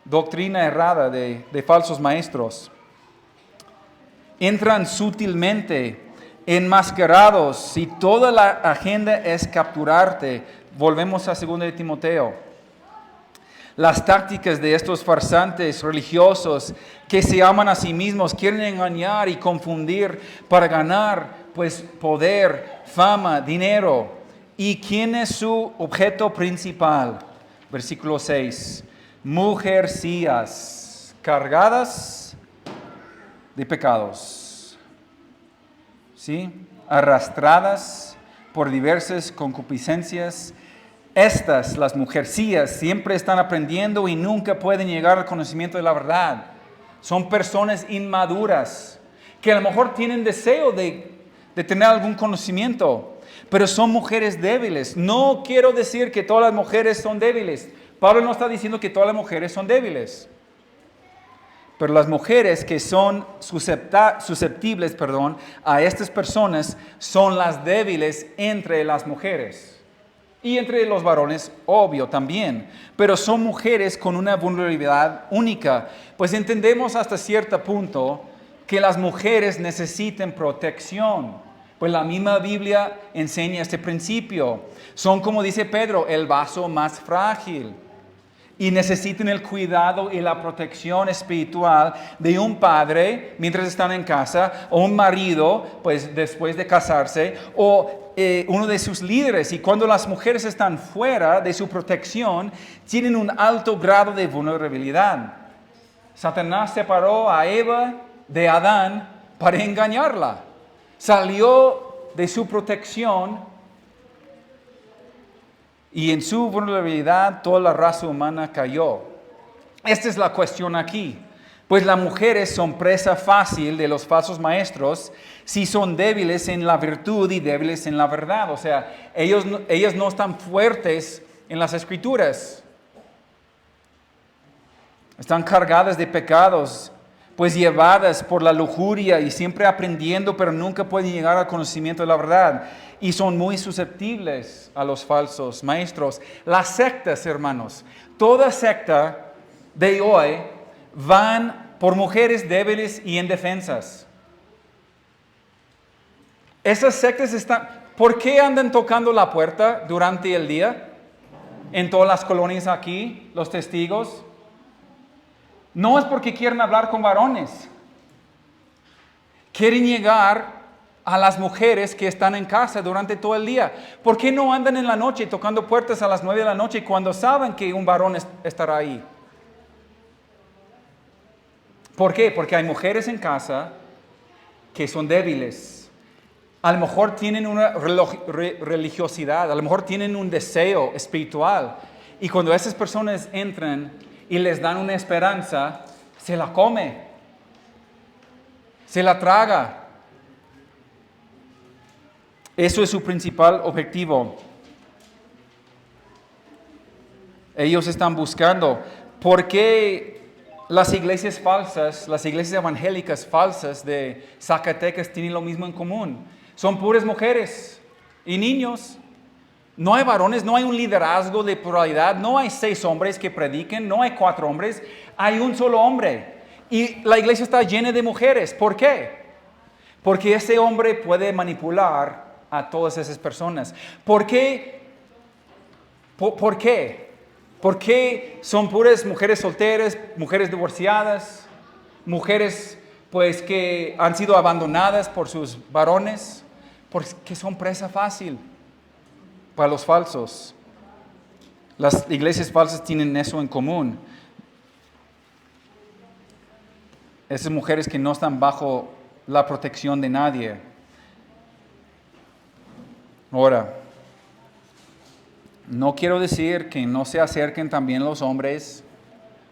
[SPEAKER 1] doctrina errada de falsos maestros. Entran sutilmente, enmascarados, y toda la agenda es capturarte. Volvemos a 2 de Timoteo. Las tácticas de estos farsantes religiosos que se aman a sí mismos quieren engañar y confundir para ganar pues poder, fama, dinero. ¿Y quién es su objeto principal? Versículo 6. Mujercillas cargadas de pecados, ¿sí? Arrastradas por diversas concupiscencias. Estas, las mujercillas, siempre están aprendiendo y nunca pueden llegar al conocimiento de la verdad. Son personas inmaduras que a lo mejor tienen deseo de tener algún conocimiento, pero son mujeres débiles. No quiero decir que todas las mujeres son débiles. Pablo no está diciendo que todas las mujeres son débiles. Pero las mujeres que son susceptibles a estas personas son las débiles entre las mujeres. Y entre los varones, obvio, también. Pero son mujeres con una vulnerabilidad única. Pues entendemos hasta cierto punto que las mujeres necesitan protección. Pues la misma Biblia enseña este principio. Son, como dice Pedro, el vaso más frágil. Y necesitan el cuidado y la protección espiritual de un padre mientras están en casa, o un marido, pues después de casarse, o uno de sus líderes. Y cuando las mujeres están fuera de su protección, tienen un alto grado de vulnerabilidad. Satanás separó a Eva de Adán para engañarla. Salió de su protección y en su vulnerabilidad toda la raza humana cayó. Esta es la cuestión aquí. Pues las mujeres son presa fácil de los falsos maestros si son débiles en la virtud y débiles en la verdad. O sea, ellas no están fuertes en las escrituras. Están cargadas de pecados, pues llevadas por la lujuria y siempre aprendiendo, pero nunca pueden llegar al conocimiento de la verdad. Y son muy susceptibles a los falsos maestros. Las sectas, hermanos, toda secta de hoy van por mujeres débiles y indefensas. Esas sectas están... ¿Por qué andan tocando la puerta durante el día? En todas las colonias aquí, los testigos. No es porque quieren hablar con varones. Quieren llegar a las mujeres que están en casa durante todo el día. ¿Por qué no andan en la noche tocando puertas a las 9 de la noche cuando saben que un varón estará ahí? ¿Por qué? Porque hay mujeres en casa que son débiles. A lo mejor tienen una religiosidad, a lo mejor tienen un deseo espiritual. Y cuando esas personas entran y les dan una esperanza, se la come, se la traga. Eso es su principal objetivo. Ellos están buscando. ¿Por qué las iglesias falsas, las iglesias evangélicas falsas de Zacatecas tienen lo mismo en común? Son puras mujeres y niños. No hay varones, no hay un liderazgo de pluralidad, no hay 6 hombres que prediquen, no hay 4 hombres, hay un solo hombre. Y la iglesia está llena de mujeres. ¿Por qué? Porque ese hombre puede manipular a todas esas personas. ¿Por qué? ¿Por qué? ¿Por qué son puras mujeres solteras, mujeres divorciadas, mujeres pues que han sido abandonadas por sus varones? Porque son presa fácil para los falsos. Las iglesias falsas tienen eso en común. Esas mujeres que no están bajo la protección de nadie. Ahora, no quiero decir que no se acerquen también los hombres,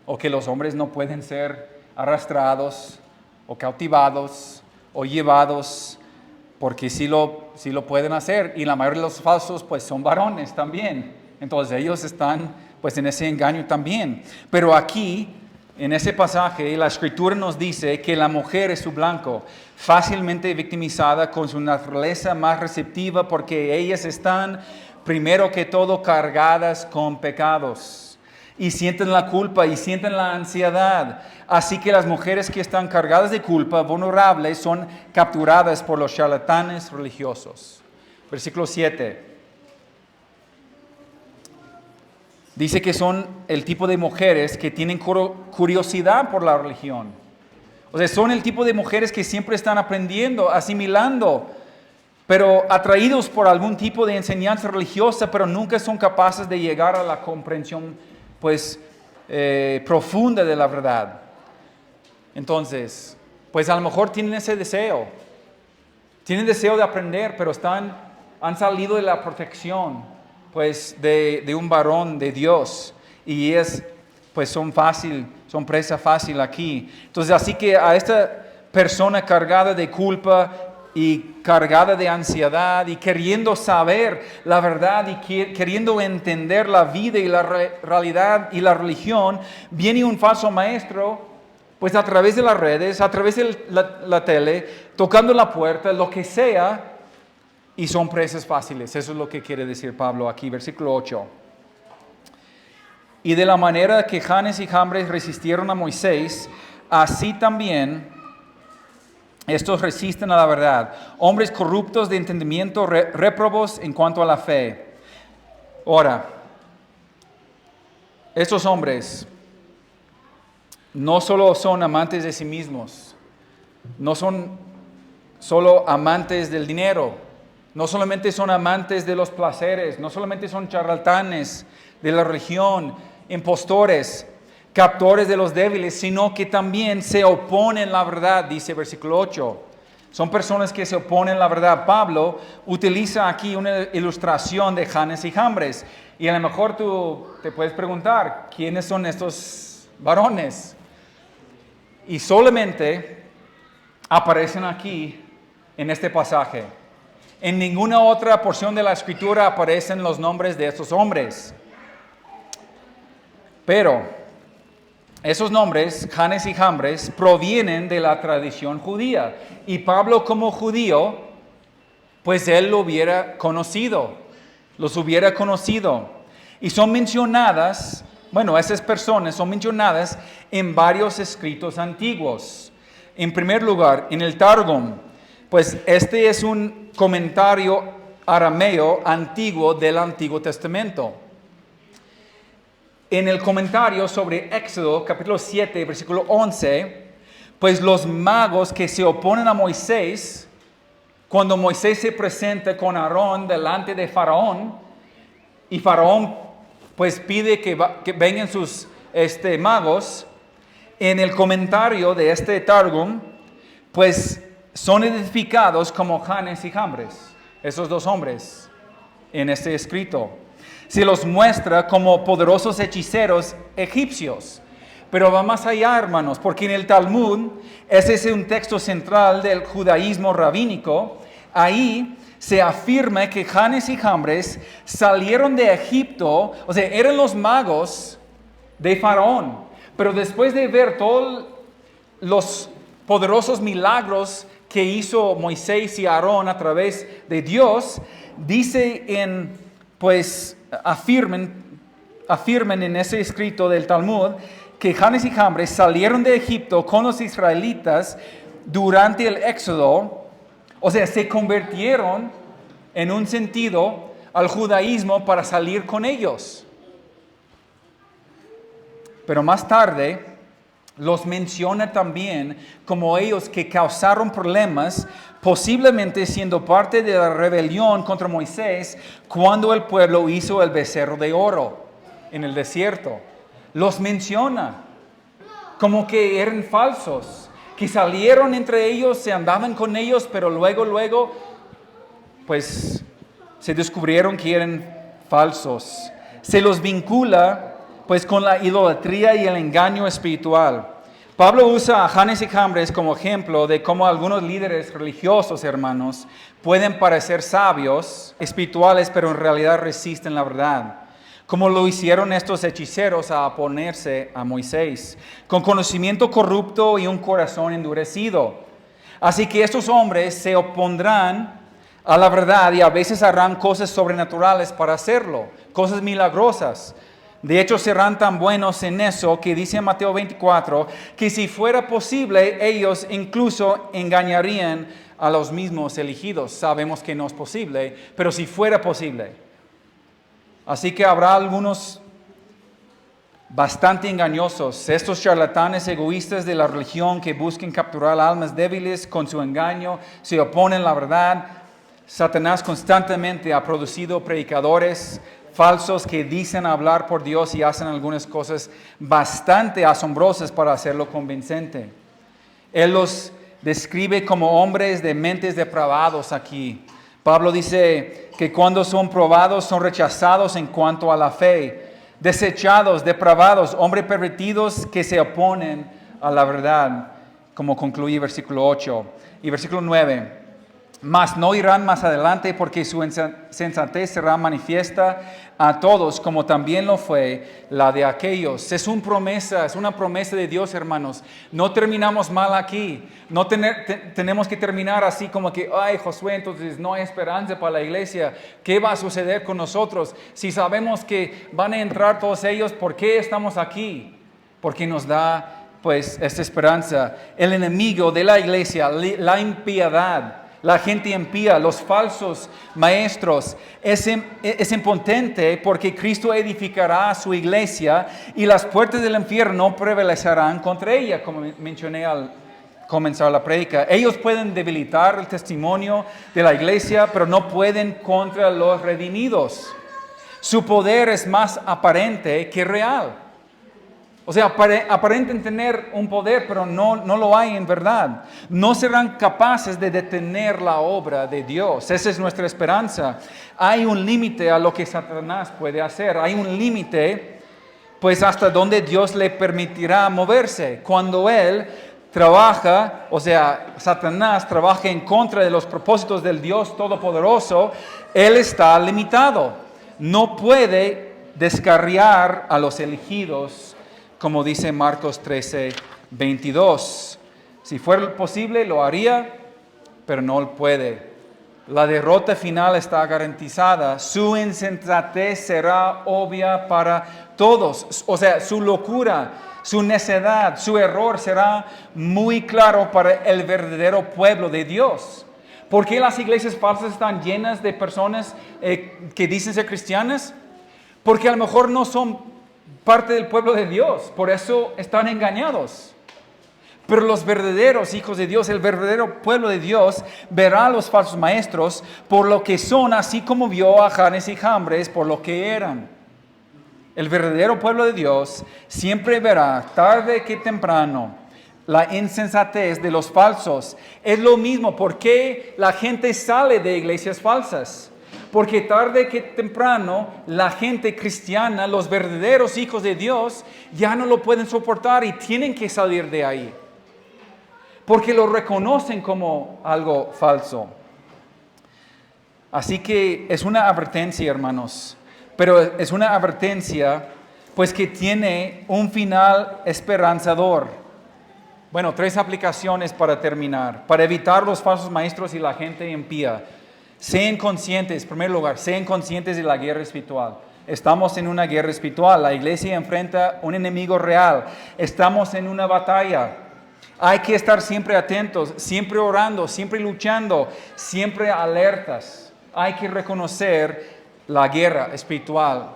[SPEAKER 1] o que los hombres no pueden ser arrastrados, o cautivados, o llevados, porque sí lo pueden hacer. Y la mayoría de los falsos pues son varones también. Entonces ellos están pues en ese engaño también. Pero aquí en ese pasaje, la Escritura nos dice que la mujer es su blanco, fácilmente victimizada con su naturaleza más receptiva porque ellas están, primero que todo, cargadas con pecados y sienten la culpa y sienten la ansiedad. Así que las mujeres que están cargadas de culpa, vulnerables, son capturadas por los charlatanes religiosos. Versículo 7. Dice que son el tipo de mujeres que tienen curiosidad por la religión. O sea, son el tipo de mujeres que siempre están aprendiendo, asimilando, pero atraídos por algún tipo de enseñanza religiosa, pero nunca son capaces de llegar a la comprensión, pues, profunda de la verdad. Entonces, pues a lo mejor tienen ese deseo. Tienen deseo de aprender, pero han salido de la protección, pues, de un varón de Dios, y pues son presa fácil aquí. Entonces, así que a esta persona cargada de culpa y cargada de ansiedad y queriendo saber la verdad y queriendo entender la vida y la realidad y la religión, viene un falso maestro, pues a través de las redes, a través de la tele, tocando la puerta, lo que sea, y son presas fáciles. Eso es lo que quiere decir Pablo aquí, versículo 8. Y de la manera que Janes y Jambres resistieron a Moisés, así también estos resisten a la verdad. Hombres corruptos de entendimiento, réprobos en cuanto a la fe. Ahora, estos hombres no solo son amantes de sí mismos, no son solo amantes del dinero, no solamente son amantes de los placeres, no solamente son charlatanes de la religión, impostores, captores de los débiles, sino que también se oponen a la verdad, dice versículo 8. Son personas que se oponen a la verdad. Pablo utiliza aquí una ilustración de Janes y Jambres. Y a lo mejor tú te puedes preguntar, ¿quiénes son estos varones? Y solamente aparecen aquí en este pasaje. En ninguna otra porción de la Escritura aparecen los nombres de estos hombres. Pero esos nombres, Janes y Jambres, provienen de la tradición judía. Y Pablo, como judío, pues él los hubiera conocido. Y son mencionadas, esas personas son mencionadas en varios escritos antiguos. En primer lugar, en el Targum, pues este es un comentario arameo antiguo del Antiguo Testamento. En el comentario sobre Éxodo, capítulo 7, versículo 11, pues los magos que se oponen a Moisés, cuando Moisés se presenta con Aarón delante de Faraón, y Faraón pues pide que vengan sus magos, en el comentario de este Targum, pues son identificados como Janes y Jambres, esos dos hombres en este escrito. Se los muestra como poderosos hechiceros egipcios. Pero va más allá, hermanos, porque en el Talmud, ese es un texto central del judaísmo rabínico, ahí se afirma que Janes y Jambres salieron de Egipto, o sea, eran los magos de Faraón, pero después de ver todos los poderosos milagros que hizo Moisés y Aarón a través de Dios, afirmen en ese escrito del Talmud que Janes y Jambres salieron de Egipto con los israelitas durante el Éxodo, o sea, se convirtieron en un sentido al judaísmo para salir con ellos. Pero más tarde los menciona también como ellos que causaron problemas, posiblemente siendo parte de la rebelión contra Moisés cuando el pueblo hizo el becerro de oro en el desierto. Los menciona como que eran falsos, que salieron entre ellos, se andaban con ellos, pero luego, pues se descubrieron que eran falsos. Se los vincula pues con la idolatría y el engaño espiritual. Pablo usa a Janes y Jambres como ejemplo de cómo algunos líderes religiosos, hermanos, pueden parecer sabios, espirituales, pero en realidad resisten la verdad. como lo hicieron estos hechiceros a oponerse a Moisés, con conocimiento corrupto y un corazón endurecido. Así que estos hombres se opondrán a la verdad y a veces harán cosas sobrenaturales para hacerlo, cosas milagrosas. De hecho, serán tan buenos en eso que dice en Mateo 24 que si fuera posible, ellos incluso engañarían a los mismos elegidos. Sabemos que no es posible, pero si fuera posible. Así que habrá algunos bastante engañosos, estos charlatanes egoístas de la religión que busquen capturar almas débiles con su engaño, se oponen a la verdad. Satanás constantemente ha producido predicadores falsos que dicen hablar por Dios y hacen algunas cosas bastante asombrosas para hacerlo convincente. Él los describe como hombres de mentes depravados aquí. Pablo dice que cuando son probados son rechazados en cuanto a la fe, desechados, depravados, hombres pervertidos que se oponen a la verdad, como concluye versículo 8. Y versículo 9. Mas no irán más adelante porque su insensatez será manifiesta a todos, como también lo fue la de aquellos. Es una promesa de Dios, hermanos. No terminamos mal aquí. No tenemos que terminar así como que, ay, Josué, entonces no hay esperanza para la iglesia. ¿Qué va a suceder con nosotros? Si sabemos que van a entrar todos ellos, ¿por qué estamos aquí? Porque nos da, pues, esta esperanza. El enemigo de la iglesia, la impiedad, la gente impía, los falsos maestros, es impotente porque Cristo edificará su iglesia y las puertas del infierno no prevalecerán contra ella, como mencioné al comenzar la prédica. Ellos pueden debilitar el testimonio de la iglesia, pero no pueden contra los redimidos. Su poder es más aparente que real. O sea, aparentan tener un poder, pero no lo hay en verdad. No serán capaces de detener la obra de Dios. Esa es nuestra esperanza. Hay un límite a lo que Satanás puede hacer. Hay un límite, pues, hasta donde Dios le permitirá moverse. Cuando él trabaja, o sea, Satanás trabaja en contra de los propósitos del Dios Todopoderoso, él está limitado. No puede descarriar a los elegidos, como dice Marcos 13, 22. Si fuera posible, lo haría, pero no lo puede. La derrota final está garantizada. Su insensatez será obvia para todos. O sea, su locura, su necedad, su error será muy claro para el verdadero pueblo de Dios. ¿Por qué las iglesias falsas están llenas de personas que dicen ser cristianas? Porque a lo mejor no son parte del pueblo de Dios, por eso están engañados. Pero los verdaderos hijos de Dios, el verdadero pueblo de Dios, verá a los falsos maestros por lo que son, así como vio a Janes y Jambres por lo que eran. El verdadero pueblo de Dios siempre verá, tarde que temprano, la insensatez de los falsos. Es lo mismo, ¿por qué la gente sale de iglesias falsas? Porque tarde que temprano la gente cristiana, los verdaderos hijos de Dios, ya no lo pueden soportar y tienen que salir de ahí. Porque lo reconocen como algo falso. Así que es una advertencia, hermanos. Pero es una advertencia, pues, que tiene un final esperanzador. Bueno, 3 aplicaciones para terminar. Para evitar los falsos maestros y la gente impía. Sean conscientes, en primer lugar, sean conscientes de la guerra espiritual. Estamos en una guerra espiritual. La iglesia enfrenta un enemigo real. Estamos en una batalla. Hay que estar siempre atentos, siempre orando, siempre luchando, siempre alertas. Hay que reconocer la guerra espiritual.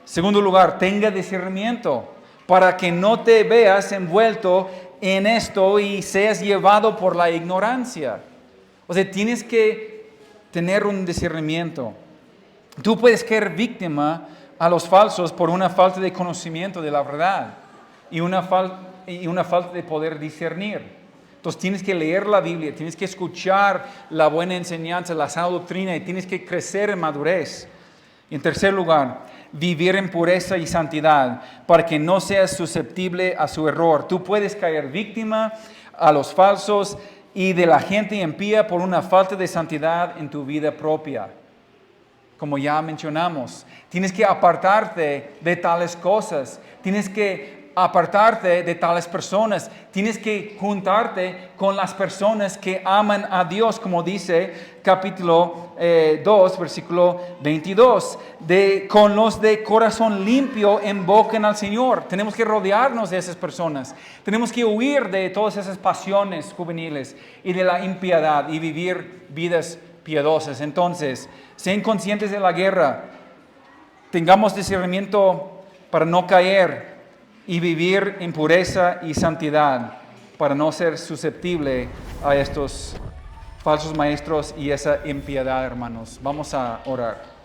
[SPEAKER 1] Segundo lugar, tenga discernimiento para que no te veas envuelto en esto y seas llevado por la ignorancia. O sea, tienes que tener un discernimiento. Tú puedes caer víctima a los falsos por una falta de conocimiento de la verdad y una falta de poder discernir. Entonces tienes que leer la Biblia, tienes que escuchar la buena enseñanza, la sana doctrina y tienes que crecer en madurez. Y en tercer lugar, vivir en pureza y santidad para que no seas susceptible a su error. Tú puedes caer víctima a los falsos y de la gente impía por una falta de santidad en tu vida propia. como ya mencionamos. Tienes que apartarte de tales cosas. Tienes que apartarte de tales personas. Tienes que juntarte con las personas que aman a Dios, como dice capítulo 2, versículo 22. Con los de corazón limpio invoquen al Señor. Tenemos que rodearnos de esas personas. Tenemos que huir de todas esas pasiones juveniles y de la impiedad y vivir vidas piadosas. Entonces, sean conscientes de la guerra. Tengamos discernimiento para no caer y vivir en pureza y santidad para no ser susceptible a estos falsos maestros y esa impiedad, hermanos. Vamos a orar.